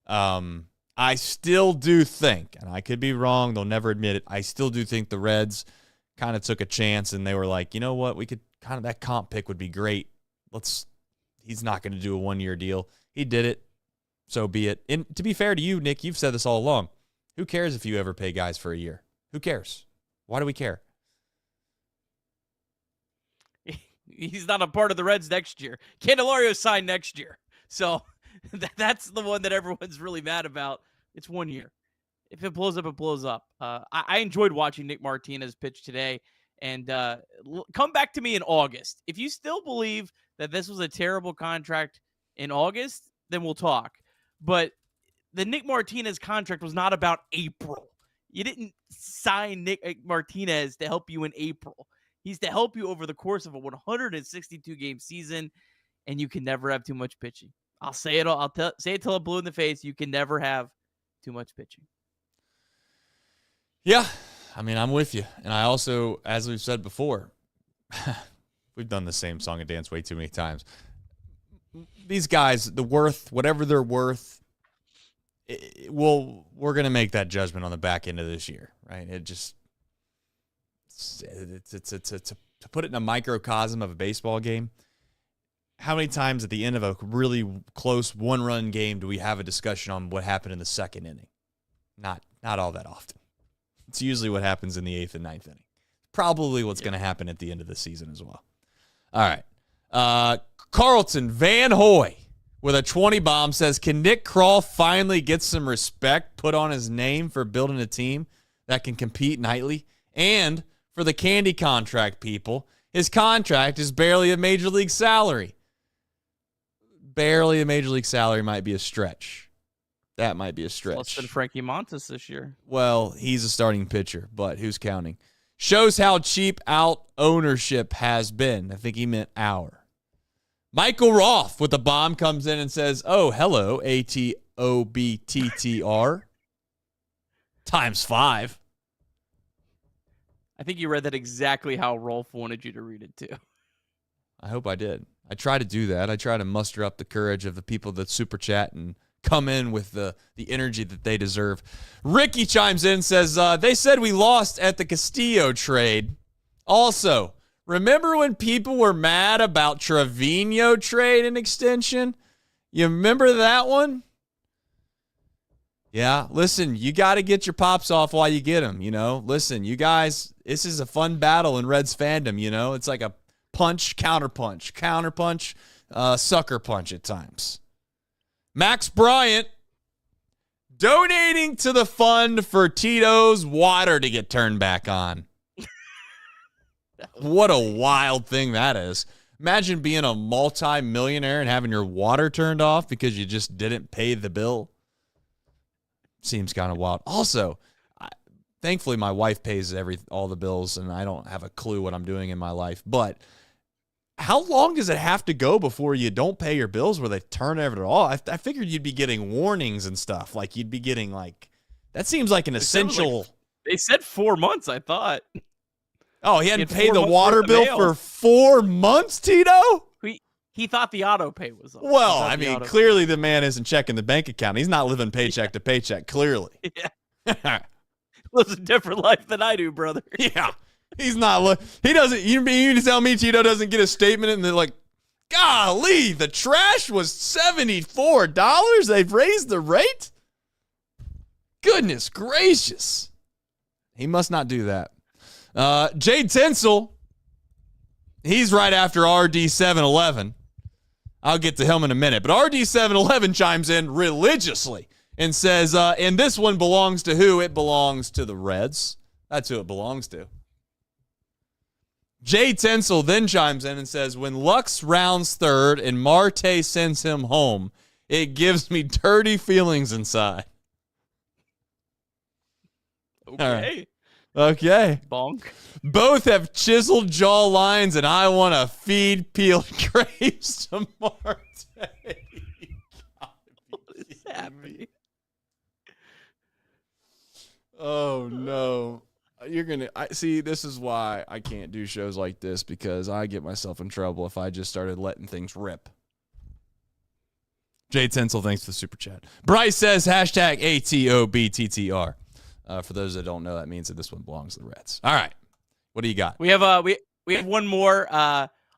S1: I still do think, and I could be wrong, they'll never admit it, I still do think the Reds kind of took a chance and they were like, you know what, we could kind of, that comp pick would be great. He's not going to do a 1-year deal. He did it. So be it. And to be fair to you, Nick, you've said this all along. Who cares if you ever pay guys for a year? Who cares? Why do we care?
S2: He's not a part of the Reds next year. Candelario signed next year. So that's the one that everyone's really mad about. It's 1 year. If it blows up, it blows up. I enjoyed watching Nick Martinez pitch today. And come back to me in August. If you still believe that this was a terrible contract in August, then we'll talk. But the Nick Martinez contract was not about April. You didn't sign Nick Martinez to help you in April. He's to help you over the course of a 162-game season, and you can never have too much pitching. I'll say it all. Say it till I'm blue in the face. You can never have too much pitching.
S1: Yeah, I mean, I'm with you. And I also, as we've said before, we've done the same song and dance way too many times. These guys, the worth, whatever they're worth, we're going to make that judgment on the back end of this year, right? To put it in a microcosm of a baseball game, how many times at the end of a really close one-run game do we have a discussion on what happened in the second inning? Not all that often. It's usually what happens in the 8th and 9th inning. Probably what's going to happen at the end of the season as well. All right. Carlton Van Hoy with a 20 bomb says, can Nick Krall finally get some respect put on his name for building a team that can compete nightly? And for the candy contract people, his contract is barely a major league salary. Barely a major league salary might be a stretch. That might be a stretch.
S2: Less than Frankie Montas this year.
S1: Well, he's a starting pitcher, but who's counting? Shows how cheap out ownership has been. I think he meant our. Michael Roth with the bomb comes in and says, oh, hello, ATOBTTR. Times 5.
S2: I think you read that exactly how Rolf wanted you to read it too.
S1: I hope I did. I try to do that. I try to muster up the courage of the people that super chat and come in with the energy that they deserve. Ricky chimes in and says, they said we lost at the Castillo trade. Also, remember when people were mad about Trevino trade and extension? You remember that one? Yeah, listen, you got to get your pops off while you get them, you know? Listen, you guys, this is a fun battle in Reds fandom, you know? It's like a punch, counterpunch, sucker punch at times. Max Bryant donating to the fund for Tito's water to get turned back on. What a wild thing that is. Imagine being a multi-millionaire and having your water turned off because you just didn't pay the bill. Seems kind of wild. Also, thankfully my wife pays all the bills and I don't have a clue what I'm doing in my life. But how long does it have to go before you don't pay your bills where they turn it off? I figured you'd be getting warnings and stuff. Like you'd be getting that seems like an essential.
S2: They said 4 months, I thought.
S1: Oh, he hadn't paid the water bill for 4 months, Tito?
S2: He thought the auto pay was up.
S1: Well, I mean, clearly the man isn't checking the bank account. He's not living paycheck to paycheck, clearly.
S2: Yeah. Lives a different life than I do, brother.
S1: Yeah. He's not. He doesn't. You mean to tell me Tito doesn't get a statement and they're like, golly, the trash was $74. They've raised the rate? Goodness gracious. He must not do that. Jade Tinsel, he's right after RD711. I'll get to him in a minute. But RD711 chimes in religiously and says, and this one belongs to who? It belongs to the Reds. That's who it belongs to. Jay Tinsel then chimes in and says, when Lux rounds third and Marte sends him home, it gives me dirty feelings inside.
S2: Okay.
S1: Okay.
S2: Bonk.
S1: Both have chiseled jaw lines, and I want to feed peeled grapes to Marte.
S2: What is happening?
S1: Oh, no. You're going to see, this is why I can't do shows like this, because I get myself in trouble if I just started letting things rip. Jay Tinsel, thanks for the super chat. Bryce says hashtag ATOBTTR. For those that don't know, that means that this one belongs to the Reds. All right. What do you got?
S2: We have we have one more.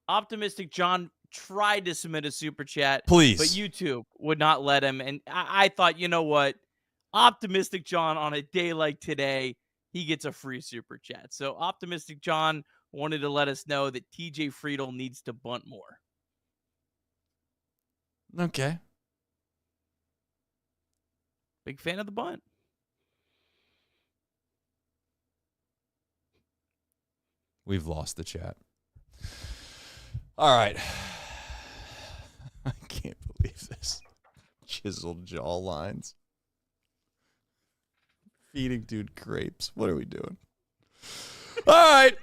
S2: Optimistic John tried to submit a super chat.
S1: Please.
S2: But YouTube would not let him. And I thought, you know what? Optimistic John on a day like today, he gets a free super chat. So Optimistic John wanted to let us know that TJ Friedl needs to bunt more.
S1: Okay.
S2: Big fan of the bunt.
S1: We've lost the chat. All right. I can't believe this. Chiseled jaw lines. Feeding dude grapes. What are we doing? All right.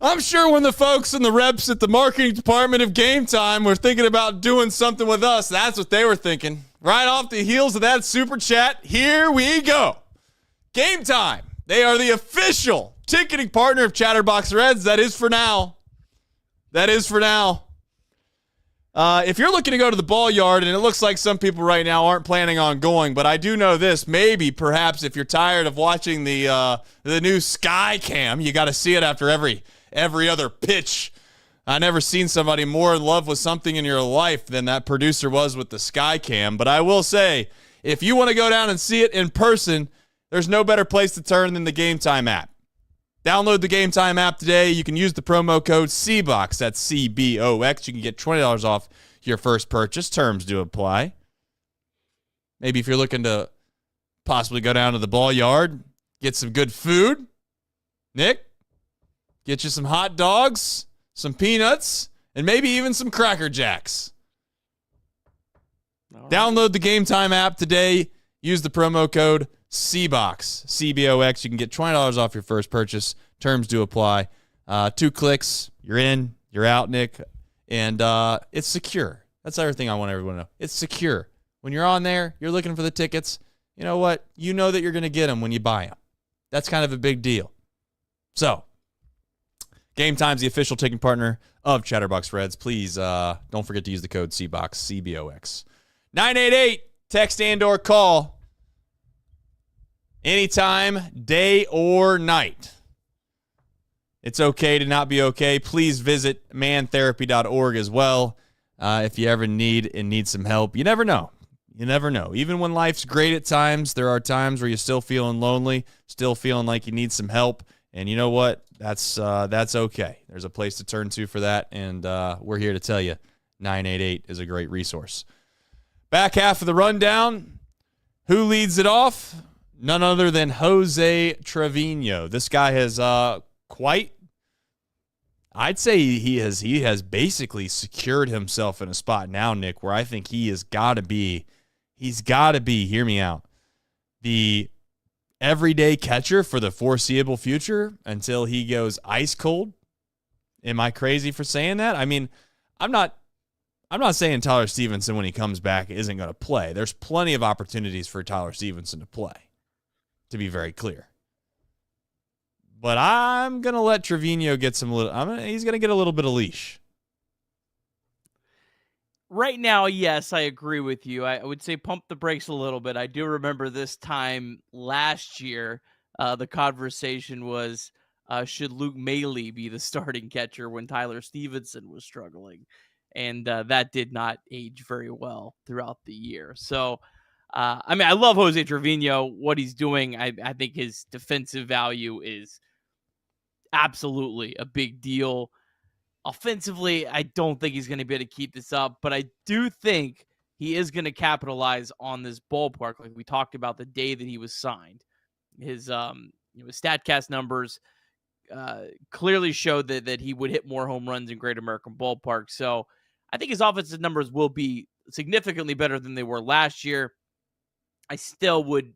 S1: I'm sure when the folks and the reps at the marketing department of Game Time were thinking about doing something with us, that's what they were thinking. Right off the heels of that super chat, here we go. Game Time. They are the official ticketing partner of Chatterbox Reds. That is for now. That is for now. If you're looking to go to the ball yard, and it looks like some people right now aren't planning on going, but I do know this. Maybe, perhaps, if you're tired of watching the new Sky Cam, you got to see it after every other pitch. I never seen somebody more in love with something in your life than that producer was with the Sky Cam. But I will say, if you want to go down and see it in person, there's no better place to turn than the Game Time app. Download the Game Time app today. You can use the promo code CBOX. That's CBOX. You can get $20 off your first purchase. Terms do apply. Maybe if you're looking to possibly go down to the ball yard, get some good food. Nick, get you some hot dogs, some peanuts, and maybe even some Cracker Jacks. Right. Download the Game Time app today. Use the promo code CBOX, CBOX. You can get $20 off your first purchase. Terms do apply. 2 clicks, you're in, you're out, Nick. And it's secure. That's everything I want everyone to know. It's secure. When you're on there, you're looking for the tickets. You know what? You know that you're going to get them when you buy them. That's kind of a big deal. So, Game Time's the official ticketing partner of Chatterbox Reds. Please don't forget to use the code CBOX, CBOX. 988, text and or call. Anytime, day or night. It's okay to not be okay. Please visit mantherapy.org as well if you ever need some help. You never know. You never know. Even when life's great at times, there are times where you're still feeling lonely, still feeling like you need some help. And you know what? That's okay. There's a place to turn to for that, and we're here to tell you 988 is a great resource. Back half of the rundown. Who leads it off? None other than Jose Trevino. This guy has I'd say he has basically secured himself in a spot now, Nick, where I think he's got to be, hear me out, the everyday catcher for the foreseeable future until he goes ice cold. Am I crazy for saying that? I mean, I'm not saying Tyler Stephenson when he comes back isn't going to play. There's plenty of opportunities for Tyler Stephenson to play, to be very clear. But I'm going to let Trevino get he's going to get a little bit of leash.
S2: Right now, yes, I agree with you. I would say pump the brakes a little bit. I do remember this time last year The conversation was, should Luke Maile be the starting catcher when Tyler Stephenson was struggling? And that did not age very well throughout the year. So, I mean, I love Jose Trevino, what he's doing. I think his defensive value is absolutely a big deal. Offensively, I don't think he's going to be able to keep this up, but I do think he is going to capitalize on this ballpark, like we talked about the day that he was signed. His StatCast numbers clearly showed that he would hit more home runs in Great American Ballpark. So I think his offensive numbers will be significantly better than they were last year. I still would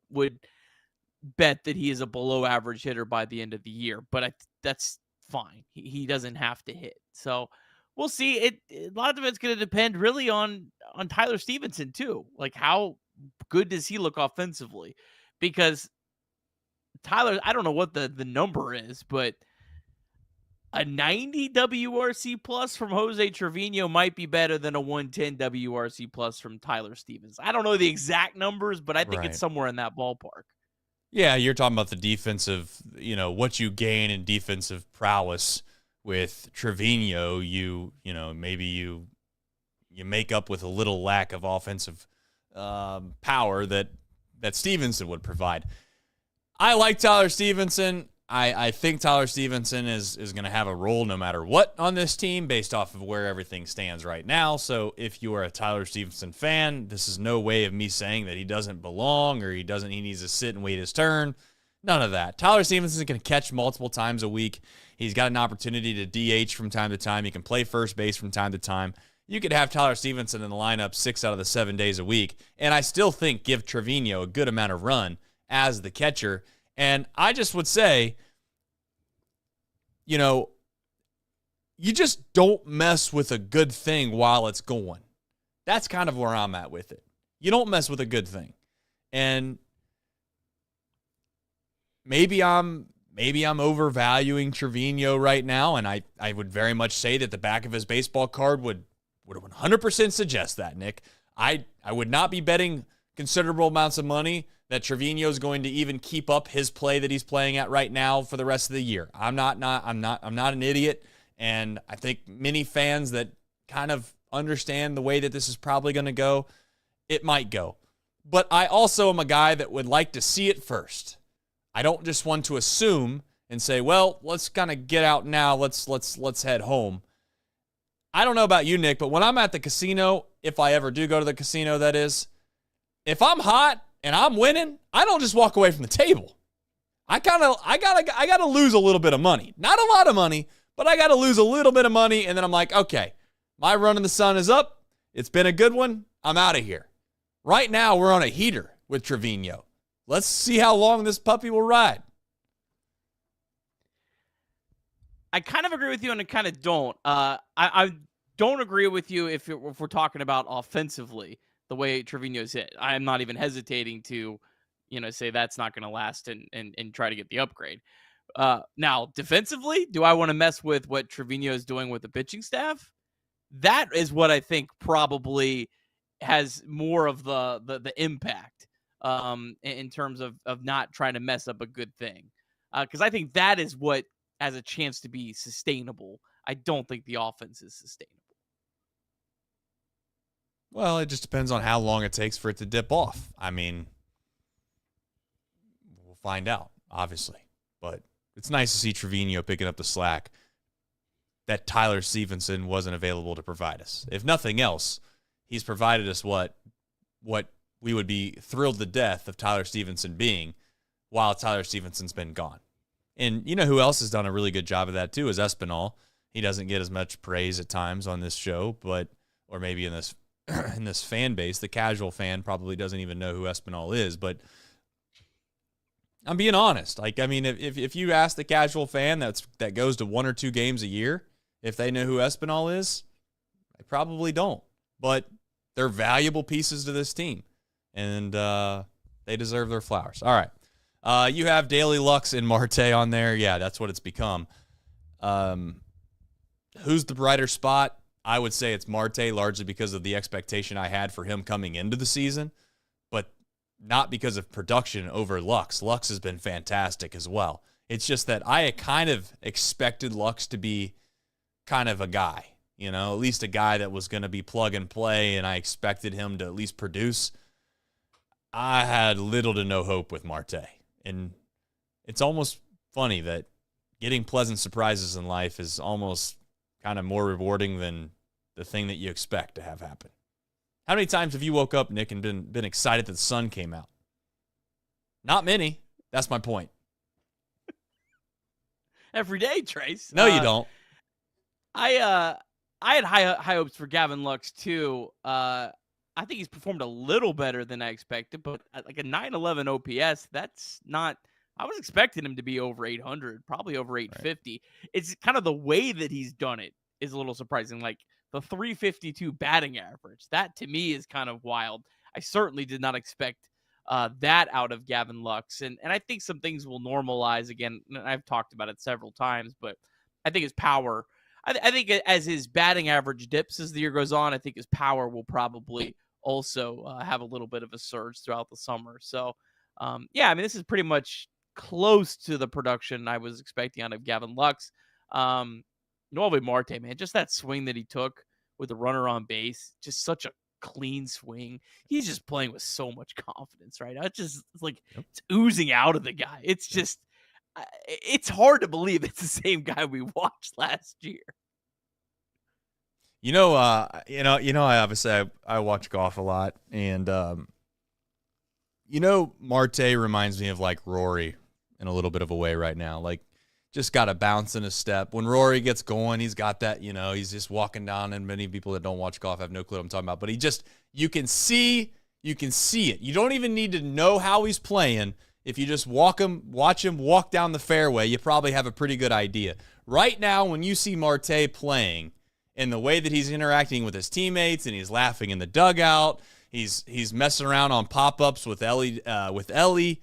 S2: bet that he is a below average hitter by the end of the year, but that's fine. He doesn't have to hit. So we'll see. A lot of it's going to depend really on Tyler Stephenson too. Like, how good does he look offensively? Because Tyler, I don't know what the number is, but a 90 WRC plus from Jose Trevino might be better than a 110 WRC plus from Tyler Stephenson. I don't know the exact numbers, but I think it's somewhere in that ballpark.
S1: Yeah, you're talking about the defensive, what you gain in defensive prowess with Trevino. Maybe you make up with a little lack of offensive power that Stephenson would provide. I like Tyler Stephenson. I think Tyler Stephenson is going to have a role no matter what on this team based off of where everything stands right now. So if you are a Tyler Stephenson fan, this is no way of me saying that he doesn't belong or he needs to sit and wait his turn. None of that. Tyler Stephenson is going to catch multiple times a week. He's got an opportunity to DH from time to time. He can play first base from time to time. You could have Tyler Stephenson in the lineup 6 out of the 7 days a week, and I still think give Trevino a good amount of run as the catcher. And I just would say, you just don't mess with a good thing while it's going. That's kind of where I'm at with it. You don't mess with a good thing. And maybe I'm overvaluing Trevino right now, and I would very much say that the back of his baseball card would 100% suggest that, Nick. I would not be betting considerable amounts of money that Trevino is going to even keep up his play that he's playing at right now for the rest of the year. I'm not an idiot, and I think many fans that kind of understand the way that this is probably going to go, it might go. But I also am a guy that would like to see it first. I don't just want to assume and say, well, let's kind of get out now. Let's head home. I don't know about you, Nick, but when I'm at the casino, if I ever do go to the casino, that is, if I'm hot and I'm winning, I don't just walk away from the table. I gotta lose a little bit of money. Not a lot of money, but I gotta lose a little bit of money, and then I'm like, okay, my run in the sun is up. It's been a good one. I'm out of here. Right now, we're on a heater with Trevino. Let's see how long this puppy will ride.
S2: I kind of agree with you, and I kind of don't. I don't agree with you if we're talking about offensively, the way Trevino's hit. I'm not even hesitating to, say that's not going to last and try to get the upgrade. Now, defensively, do I want to mess with what Trevino is doing with the pitching staff? That is what I think probably has more of the impact in terms of not trying to mess up a good thing. Because I think that is what has a chance to be sustainable. I don't think the offense is sustainable.
S1: Well, it just depends on how long it takes for it to dip off. I mean, we'll find out, obviously. But it's nice to see Trevino picking up the slack that Tyler Stephenson wasn't available to provide us. If nothing else, he's provided us what we would be thrilled to death of Tyler Stephenson being while Tyler Stephenson's been gone. And you know who else has done a really good job of that too is Espinal. He doesn't get as much praise at times on this show, or maybe in this in this fan base. The casual fan probably doesn't even know who Espinal is, but I'm being honest. Like, I mean, if you ask the casual fan that goes to 1 or 2 games a year, if they know who Espinal is, they probably don't. But they're valuable pieces to this team, and they deserve their flowers. All right. You have Daily Lux and Marte on there. Yeah, that's what it's become. Who's the brighter spot? I would say it's Marte, largely because of the expectation I had for him coming into the season. But not because of production over Lux. Lux has been fantastic as well. It's just that I kind of expected Lux to be kind of a guy, at least a guy that was going to be plug and play, and I expected him to at least produce. I had little to no hope with Marte. And it's almost funny that getting pleasant surprises in life is almost kind of more rewarding than the thing that you expect to have happen. How many times have you woke up, Nick, and been excited that the sun came out? Not many. That's my point.
S2: Every day, Trace.
S1: No, you don't.
S2: I had high hopes for Gavin Lux too. I think he's performed a little better than I expected, but like a 911 OPS, that's not. I was expecting him to be over 800, probably over 850. Right. It's kind of the way that he's done it is a little surprising. Like the 352 batting average, that to me is kind of wild. I certainly did not expect that out of Gavin Lux. And I think some things will normalize again. I've talked about it several times, but I think his power, I think as his batting average dips as the year goes on, I think his power will probably also have a little bit of a surge throughout the summer. So, this is pretty much close to the production I was expecting out of Gavin Lux. Noelvi Marte, man, just that swing that he took with the runner on base, just such a clean swing. He's just playing with so much confidence right now. It's oozing out of the guy. It's just, it's hard to believe it's the same guy we watched last year.
S1: I obviously I watch golf a lot, and Marte reminds me of like Rory in a little bit of a way right now. Like, just got a bounce in his step. When Rory gets going, he's got that, he's just walking down, and many people that don't watch golf have no clue what I'm talking about. But you can see it. You don't even need to know how he's playing. If you just watch him walk down the fairway, you probably have a pretty good idea. Right now, when you see Marte playing and the way that he's interacting with his teammates, and he's laughing in the dugout, he's messing around on pop-ups with Elly.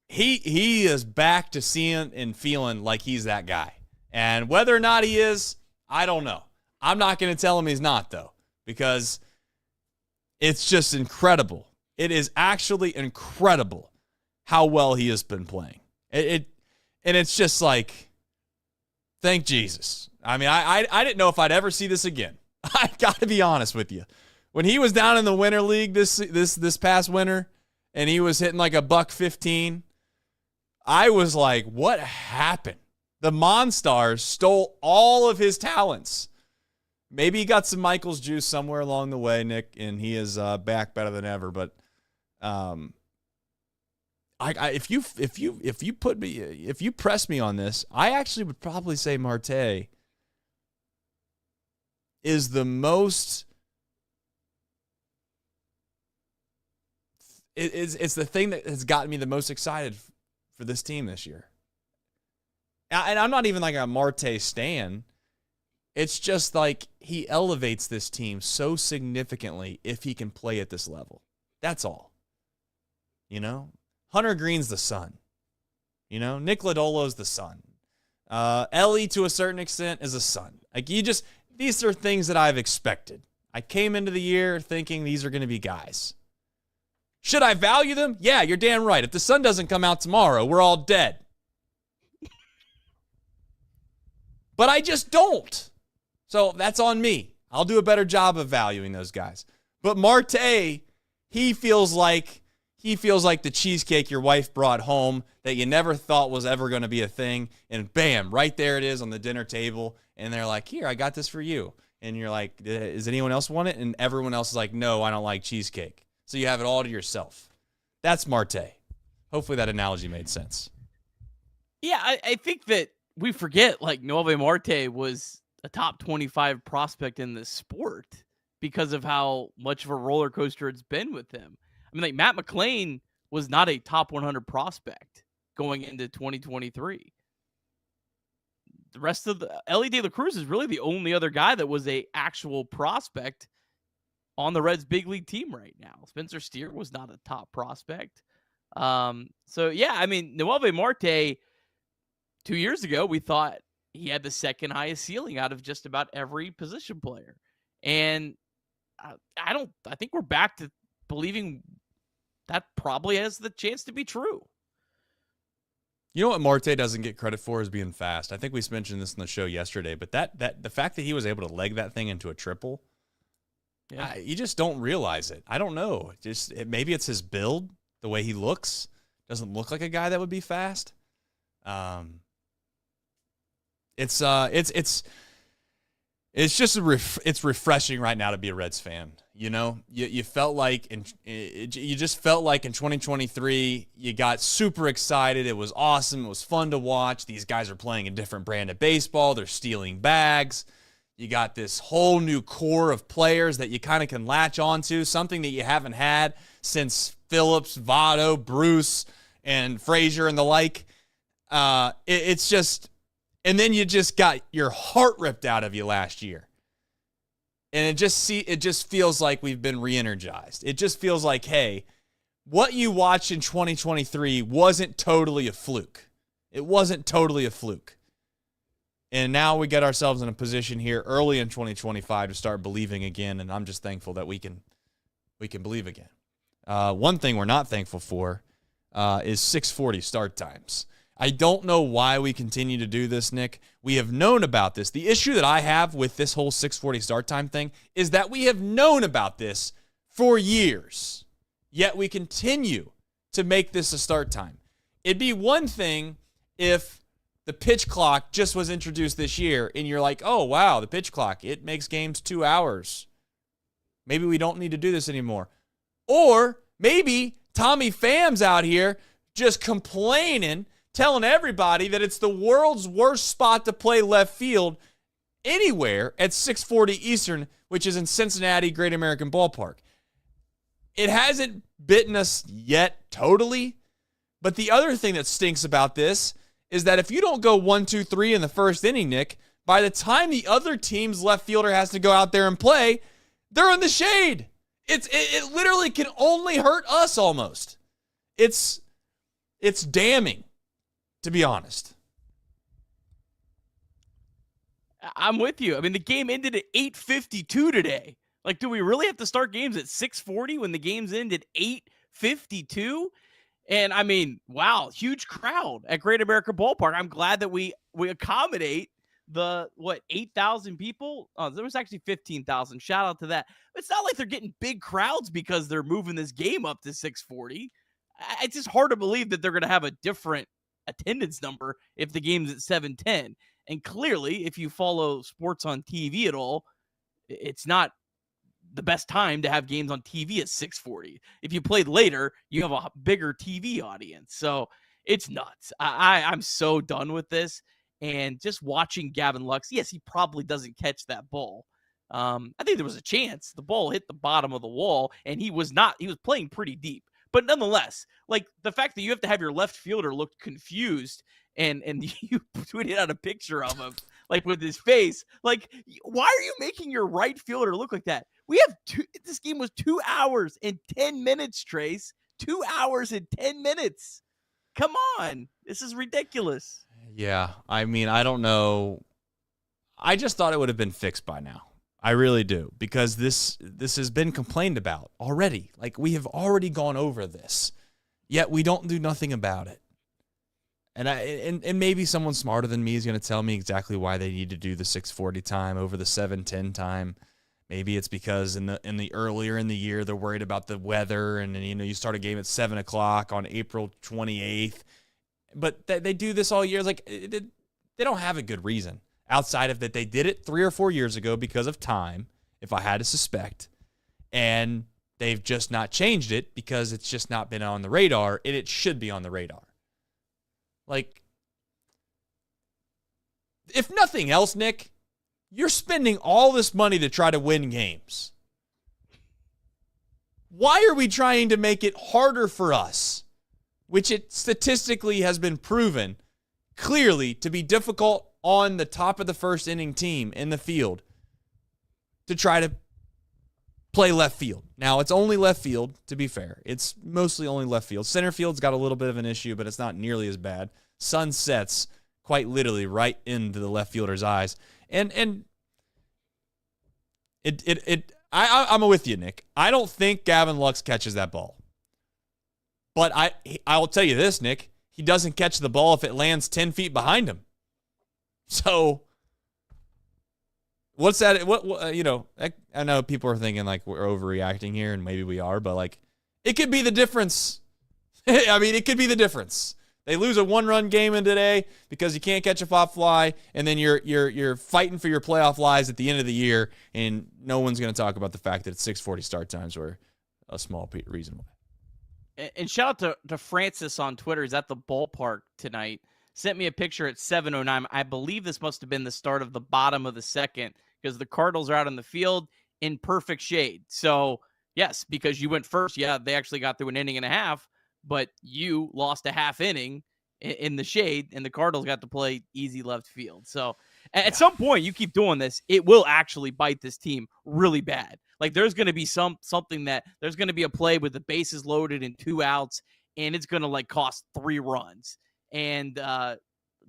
S1: He is back to seeing and feeling like he's that guy. And whether or not he is, I don't know. I'm not going to tell him he's not, though, because it's just incredible. It is actually incredible how well he has been playing. And it's just like, thank Jesus. I mean, I didn't know if I'd ever see this again. I got to be honest with you. When he was down in the Winter League this past winter, and he was hitting like $115, I was like, what happened? The Monstars stole all of his talents. Maybe he got some Michael's juice somewhere along the way, Nick, and he is back better than ever. But if you press me on this, I actually would probably say Marte is the most. It's the thing that has gotten me the most excited for this team this year. And I'm not even like a Marte stan. It's just like he elevates this team so significantly if he can play at this level. That's all. Hunter Green's the sun. Nick Lodolo's the sun. Elly, to a certain extent, is a sun. Like, these are things that I've expected. I came into the year thinking these are going to be guys. Should I value them? Yeah, you're damn right. If the sun doesn't come out tomorrow, we're all dead. But I just don't. So that's on me. I'll do a better job of valuing those guys. But Marte, he feels like the cheesecake your wife brought home that you never thought was ever going to be a thing. And bam, right there it is on the dinner table. And they're like, here, I got this for you. And you're like, does anyone else want it? And everyone else is like, no, I don't like cheesecake. So you have it all to yourself. That's Marte. Hopefully that analogy made sense.
S2: Yeah, I think that we forget, like, Noelvi Marte was a top 25 prospect in this sport because of how much of a roller coaster it's been with him. I mean, like, Matt McLain was not a top 100 prospect going into 2023. The rest of the Elly De La Cruz is really the only other guy that was a actual prospect on the Reds big league team right now. Spencer Steer was not a top prospect. Noelvi Marte, 2 years ago, we thought he had the second highest ceiling out of just about every position player. And I think we're back to believing that probably has the chance to be true.
S1: You know what Marte doesn't get credit for is being fast. I think we mentioned this in the show yesterday, but that the fact that he was able to leg that thing into a triple, you just don't realize it. I don't know. Maybe it's his build, the way he looks. Doesn't look like a guy that would be fast. It's just it's refreshing right now to be a Reds fan. You know, you felt like you just felt like in 2023 you got super excited. It was awesome. It was fun to watch. These guys are playing a different brand of baseball. They're stealing bags. You got this whole new core of players that you kind of can latch onto, something that you haven't had since Phillips, Votto, Bruce, and Frazier and the like. It's just, and then you just got your heart ripped out of you last year. And it just feels like we've been re-energized. It just feels like, hey, what you watched in 2023 wasn't totally a fluke. It wasn't totally a fluke. And now we get ourselves in a position here early in 2025 to start believing again, and I'm just thankful that we can believe again. One thing we're not thankful for is 6:40 start times. I don't know why we continue to do this, Nick. We have known about this. The issue that I have with this whole 6:40 start time thing is that we have known about this for years, yet we continue to make this a start time. It'd be one thing if the pitch clock just was introduced this year and you're like, oh, wow, the pitch clock, it makes games 2 hours. Maybe we don't need to do this anymore. Or maybe Tommy Pham's out here just complaining, telling everybody that it's the world's worst spot to play left field anywhere at 6:40 Eastern, which is in Cincinnati, Great American Ballpark. It hasn't bitten us yet totally, but the other thing that stinks about this is that if you don't go 1, 2, 3 in the first inning, Nick, by the time the other team's left fielder has to go out there and play, they're in the shade. It literally can only hurt us almost. It's damning, to be honest.
S2: I'm with you. I mean, the game ended at 8:52 today. Like, do we really have to start games at 6:40 when the games end at 8:52? And I mean, wow, huge crowd at Great America Ballpark. I'm glad that we accommodate the 8,000 people. Oh, there was actually 15,000. Shout out to that. It's not like they're getting big crowds because they're moving this game up to 6:40. It's just hard to believe that they're going to have a different attendance number if the game's at 7:10. And clearly, if you follow sports on TV at all, it's not the best time to have games on TV at 6:40. If you played later, you have a bigger TV audience. So it's nuts. I'm so done with this. And just watching Gavin Lux, yes, he probably doesn't catch that ball. I think there was a chance. The ball hit the bottom of the wall, and he was playing pretty deep. But nonetheless, like the fact that you have to have your left fielder look confused and you tweeted out a picture of him, like with his face, like, why are you making your right fielder look like that? This game was 2 hours and 10 minutes, Trace. 2 hours and 10 minutes. Come on. This is ridiculous.
S1: Yeah. I mean, I don't know. I just thought it would have been fixed by now. I really do, because this has been complained about already. Like, we have already gone over this, yet we don't do nothing about it. And maybe someone smarter than me is going to tell me exactly why they need to do the 6:40 time over the 7:10 time. Maybe it's because in the earlier in the year they're worried about the weather, and you start a game at 7:00 on April 28th. But they do this all year. Like, they don't have a good reason outside of that they did it 3 or 4 years ago because of time, if I had to suspect, and they've just not changed it because it's just not been on the radar, and it should be on the radar. Like, if nothing else, Nick, you're spending all this money to try to win games. Why are we trying to make it harder for us, which it statistically has been proven clearly to be difficult on the top of the first inning team in the field to try to play left field? Now, it's only left field, to be fair. It's mostly only left field. Center field's got a little bit of an issue, but it's not nearly as bad. Sun sets quite literally right into the left fielder's eyes. And I'm with you, Nick. I don't think Gavin Lux catches that ball. But I'll tell you this, Nick. He doesn't catch the ball if it lands 10 feet behind him. So what's that? What I know people are thinking like we're overreacting here, and maybe we are, but like it could be the difference. I mean, it could be the difference. They lose a 1-run game in today because you can't catch a pop fly, and then you're fighting for your playoff lives at the end of the year, and no one's going to talk about the fact that it's 6:40 start times were a small reason why.
S2: And shout out to Francis on Twitter. He's at the ballpark tonight. Sent me a picture at 7:09. I believe this must have been the start of the bottom of the second because the Cardinals are out in the field in perfect shade. So, yes, because you went first, yeah, they actually got through an inning and a half, but you lost a half inning in the shade, and the Cardinals got to play easy left field. So at some point, you keep doing this, it will actually bite this team really bad. Like there's going to be something that there's going to be a play with the bases loaded and 2 outs, and it's going to like cost 3 runs. And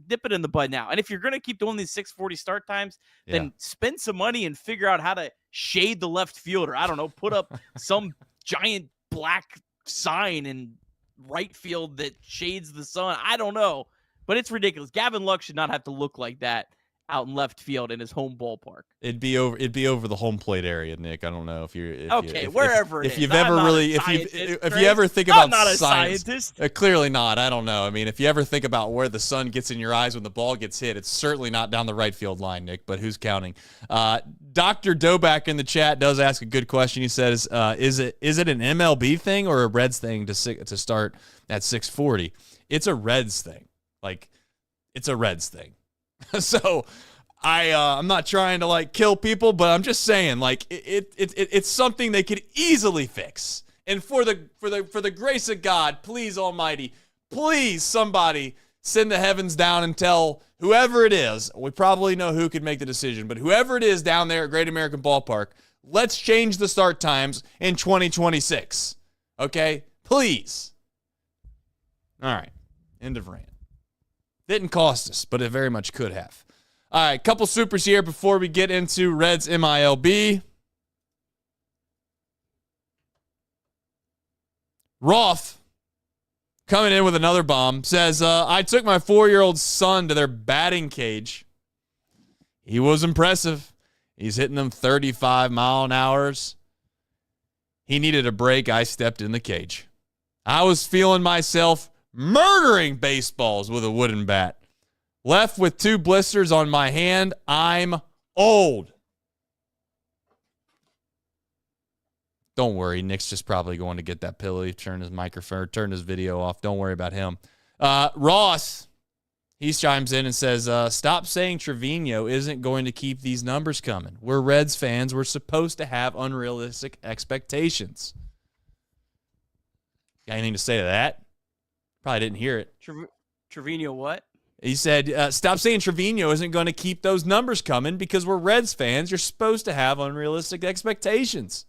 S2: dip it in the bud now. And if you're going to keep doing these 6:40 start times, then spend some money and figure out how to shade the left fielder. I don't know, put up some giant black sign in right field that shades the sun. I don't know, but it's ridiculous. Gavin Lux should not have to look like that out in left field in his home ballpark.
S1: It'd be over the home plate area, Nick. I don't know if you're
S2: wherever it is.
S1: If you've ever really if you ever think
S2: I'm
S1: about
S2: not a
S1: science,
S2: scientist.
S1: Clearly not. I don't know. I mean, if you ever think about where the sun gets in your eyes when the ball gets hit, it's certainly not down the right field line, Nick. But who's counting? Dr. Doback in the chat does ask a good question. He says, "Is it an MLB thing or a Reds thing to start at 6:40?" It's a Reds thing. Like, it's a Reds thing. So I'm not trying to like kill people, but I'm just saying like it's something they could easily fix. And for the grace of God, please Almighty, please somebody send the heavens down and tell whoever it is. We probably know who could make the decision, but whoever it is down there at Great American Ballpark, let's change the start times in 2026. Okay, please. All right, end of rant. Didn't cost us, but it very much could have. All right, couple supers here before we get into Reds MILB. Roth, coming in with another bomb, says, I took my 4-year-old son to their batting cage. He was impressive. He's hitting them 35-mile-an-hours. He needed a break. I stepped in the cage. I was feeling myself murdering baseballs with a wooden bat. Left with 2 blisters on my hand. I'm old. Don't worry. Nick's just probably going to get that pillow. Turn his microphone, turn his video off. Don't worry about him. Ross, he chimes in and says, stop saying Trevino isn't going to keep these numbers coming. We're Reds fans. We're supposed to have unrealistic expectations. Got anything to say to that? Probably didn't hear it.
S2: Trevino what?
S1: He said, stop saying Trevino isn't going to keep those numbers coming because we're Reds fans. You're supposed to have unrealistic expectations.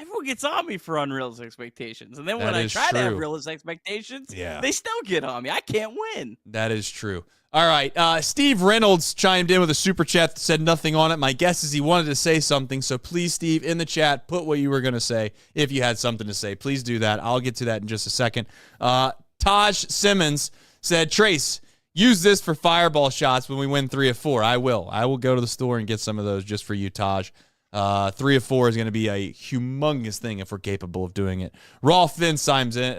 S2: Everyone gets on me for unrealistic expectations. And then when I try to have realistic expectations, they still get on me. I can't win.
S1: That is true. All right. Steve Reynolds chimed in with a super chat that said nothing on it. My guess is he wanted to say something. So please, Steve, in the chat, put what you were going to say. If you had something to say, please do that. I'll get to that in just a second. Taj Simmons said, Trace, use this for fireball shots when we win 3 of 4. I will. I will go to the store and get some of those just for you, Taj. 3 of 4 is going to be a humongous thing if we're capable of doing it. Rolf then chimes in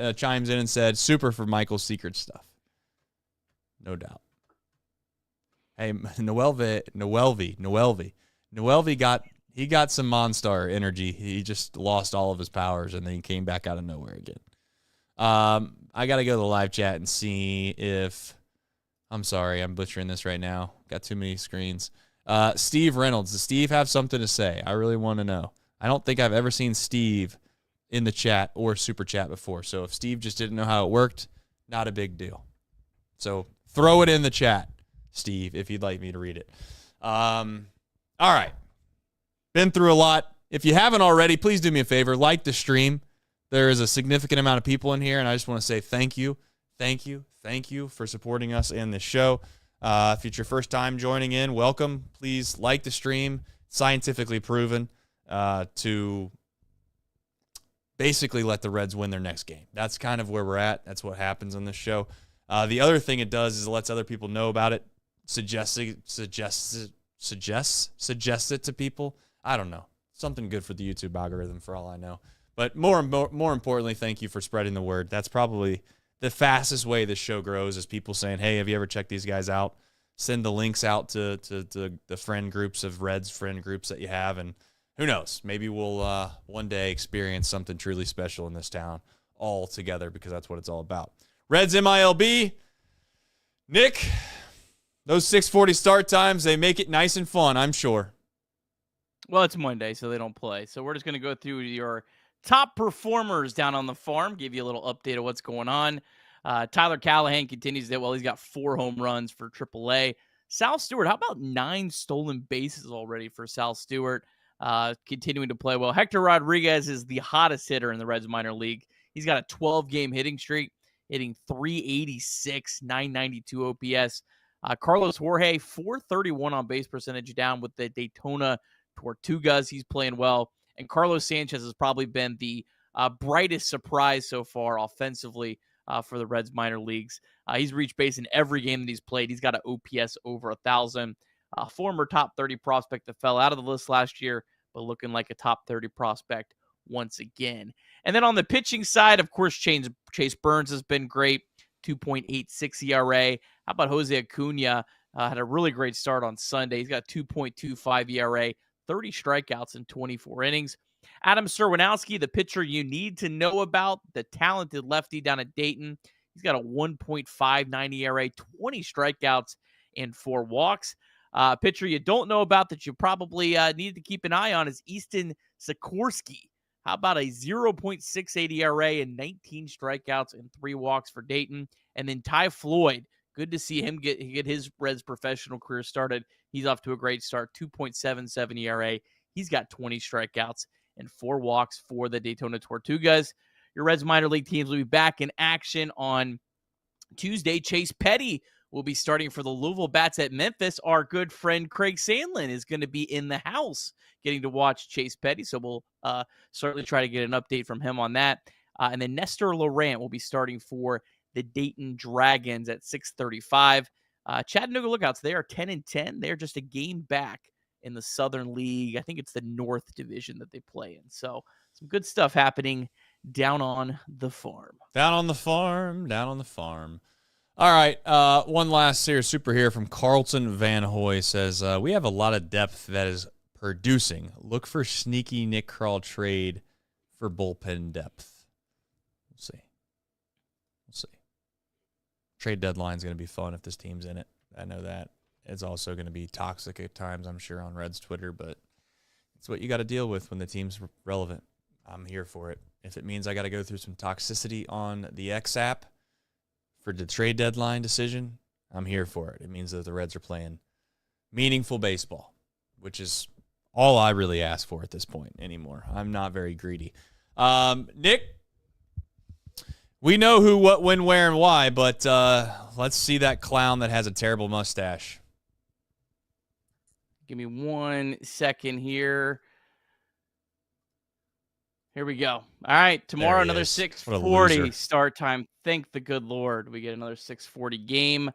S1: and said, super for Michael's secret stuff. No doubt. Hey, Noelvi got some Monstar energy. He just lost all of his powers, and then he came back out of nowhere again. I got to go to the live chat and see if... I'm sorry, I'm butchering this right now. Got too many screens. Steve Reynolds. Does Steve have something to say? I really want to know. I don't think I've ever seen Steve in the chat or super chat before. So if Steve just didn't know how it worked, not a big deal. So throw it in the chat, Steve, if you'd like me to read it. All right. Been through a lot. If you haven't already, please do me a favor. Like the stream. There is a significant amount of people in here, and I just want to say thank you. Thank you. Thank you for supporting us in this show. If it's your first time joining in, welcome. Please like the stream. Scientifically proven to basically let the Reds win their next game. That's kind of where we're at. That's what happens on this show. The other thing it does is it lets other people know about it, suggests it to people. I don't know. Something good for the YouTube algorithm for all I know. But more importantly, thank you for spreading the word. That's probably the fastest way this show grows is people saying, hey, have you ever checked these guys out? Send the links out to the friend groups of Reds friend groups that you have. And who knows? Maybe we'll one day experience something truly special in this town all together because that's what it's all about. Reds MILB. Nick, those 6:40 start times, they make it nice and fun, I'm sure.
S2: Well, it's Monday, so they don't play. So we're just going to go through your top performers down on the farm, give you a little update of what's going on. Tyler Callahan continues that. Well, he's got 4 home runs for AAA. Sal Stewart, how about 9 stolen bases already for Sal Stewart? Continuing to play well. Hector Rodriguez is the hottest hitter in the Reds minor league. He's got a 12-game hitting streak, hitting .386, .992 OPS. Carlos Jorge, .431 on base percentage down with the Daytona Tortugas. He's playing well. And Carlos Sanchez has probably been the brightest surprise so far offensively for the Reds minor leagues. He's reached base in every game that he's played. He's got an OPS over 1,000. Former top 30 prospect that fell out of the list last year, but looking like a top 30 prospect once again. And then on the pitching side, of course, Chase Burns has been great, 2.86 ERA. How about Jose Acuna? Had a really great start on Sunday. He's got 2.25 ERA, 30 strikeouts in 24 innings. Adam Serwinowski, the pitcher you need to know about, the talented lefty down at Dayton. He's got a 1.59 ERA, 20 strikeouts, and 4 walks. Pitcher you don't know about that you probably need to keep an eye on is Easton Sikorsky. How about a 0.68 ERA and 19 strikeouts and 3 walks for Dayton? And then Ty Floyd, good to see him get his Reds professional career started. He's off to a great start, 2.77 ERA. He's got 20 strikeouts and 4 walks for the Daytona Tortugas. Your Reds minor league teams will be back in action on Tuesday. Chase Petty will be starting for the Louisville Bats at Memphis. Our good friend Craig Sandlin is going to be in the house getting to watch Chase Petty, so we'll certainly try to get an update from him on that. And then Nestor Laurent will be starting for the Dayton Dragons at 6:35. Chattanooga Lookouts, they are 10-10. They're just a game back in the Southern League. I think it's the North Division that they play in. So some good stuff happening down on the farm.
S1: Down on the farm. All right, one last here, super here from Carlton Van Hoy says, we have a lot of depth that is producing. Look for sneaky Nick Krall trade for bullpen depth. We'll see. Trade deadline is going to be fun if this team's in it. I know that. It's also going to be toxic at times, I'm sure, on Reds Twitter, but it's what you got to deal with when the team's relevant. I'm here for it. If it means I got to go through some toxicity on the X app for the trade deadline decision, I'm here for it. It means that the Reds are playing meaningful baseball, which is all I really ask for at this point anymore. I'm not very greedy. Nick, we know who, what, when, where, and why, but let's see that clown that has a terrible mustache.
S2: Give me 1 second here. Here we go. All right, tomorrow another 6:40 start time. Thank the good Lord. We get another 6:40 game.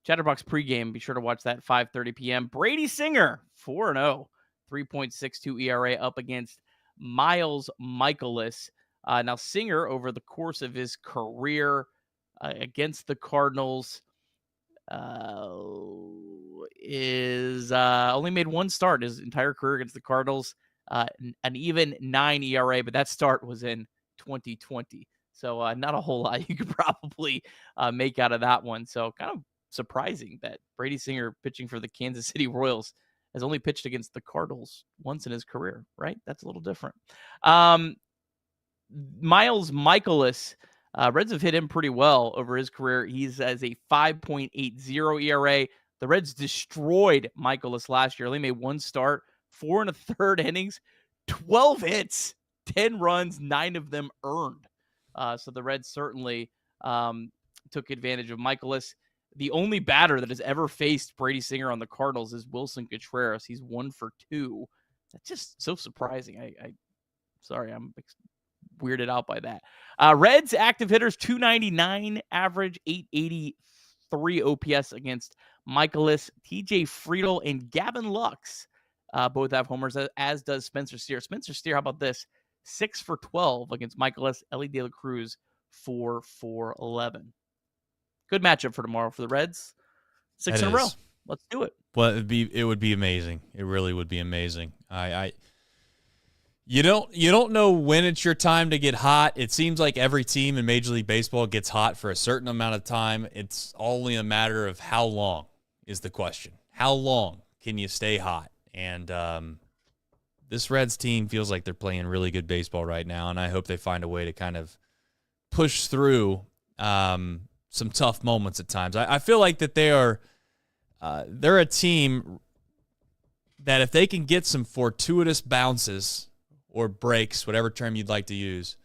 S2: Chatterbox pregame. Be sure to watch that 5:30 p.m. Brady Singer, 4-0, 3.62 ERA up against Miles Michaelis. Now, Singer, over the course of his career against the Cardinals, is only made 1 start his entire career against the Cardinals. An even 9 ERA, but that start was in 2020. So not a whole lot you could probably make out of that one. So kind of surprising that Brady Singer, pitching for the Kansas City Royals, has only pitched against the Cardinals once in his career, right? That's a little different. Miles Michaelis, Reds have hit him pretty well over his career. He's as a 5.80 ERA. The Reds destroyed Michaelis last year. Only made 1 start, 4 1/3 innings, 12 hits, 10 runs, 9 of them earned. So the Reds certainly took advantage of Michaelis. The only batter that has ever faced Brady Singer on the Cardinals is Wilson Contreras. He's 1 for 2. That's just so surprising. I'm weirded out by that. Reds active hitters 299 average, 883 OPS against Michaelis, TJ Friedl, and Gavin Lux. Both have homers, as does Spencer Steer. Spencer Steer, how about this? 6 for 12 against Michaelis. Elly De La Cruz, 4 for 11. Good matchup for tomorrow for the Reds. 6 in a row. Let's do it.
S1: Well, it would be amazing. It really would be amazing. You don't know when it's your time to get hot. It seems like every team in Major League Baseball gets hot for a certain amount of time. It's only a matter of how long is the question. How long can you stay hot? And this Reds team feels like they're playing really good baseball right now, and I hope they find a way to kind of push through some tough moments at times. I feel like that they're a team that if they can get some fortuitous bounces or breaks, whatever term you'd like to use,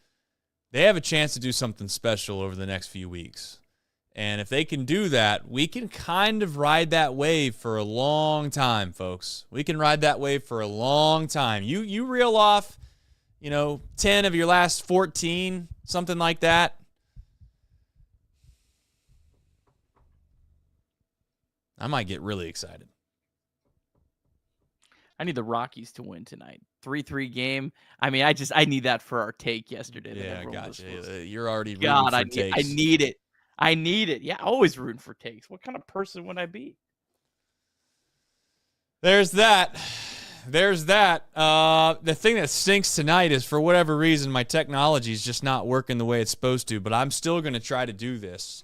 S1: they have a chance to do something special over the next few weeks. And if they can do that, we can kind of ride that wave for a long time, folks. We can ride that wave for a long time. You reel off, 10 of your last 14, something like that. I might get really excited.
S2: I need the Rockies to win tonight. 3-3 game. I mean, I need that for our take yesterday.
S1: Yeah, gotcha. You're already rooting
S2: God,
S1: for takes.
S2: I need it. I need it. Yeah, always rooting for takes. What kind of person would I be?
S1: There's that. The thing that stinks tonight is, for whatever reason, my technology is just not working the way it's supposed to, but I'm still going to try to do this.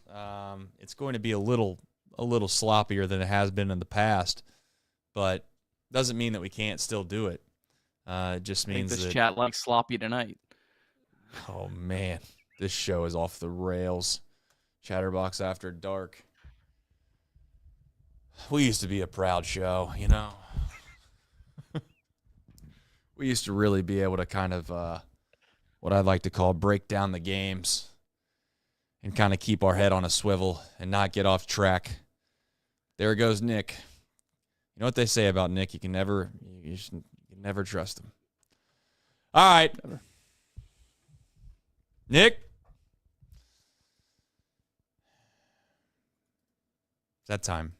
S1: It's going to be a little sloppier than it has been in the past, but doesn't mean that we can't still do it. It just means
S2: this
S1: that
S2: chat likes sloppy tonight.
S1: Oh man, this show is off the rails. Chatterbox After Dark. We used to be a proud show, We used to really be able to kind of what I'd like to call break down the games and kind of keep our head on a swivel and not get off track. There goes Nick. You know what they say about Nick? You can never trust him. All right. Never. Nick? It's that time.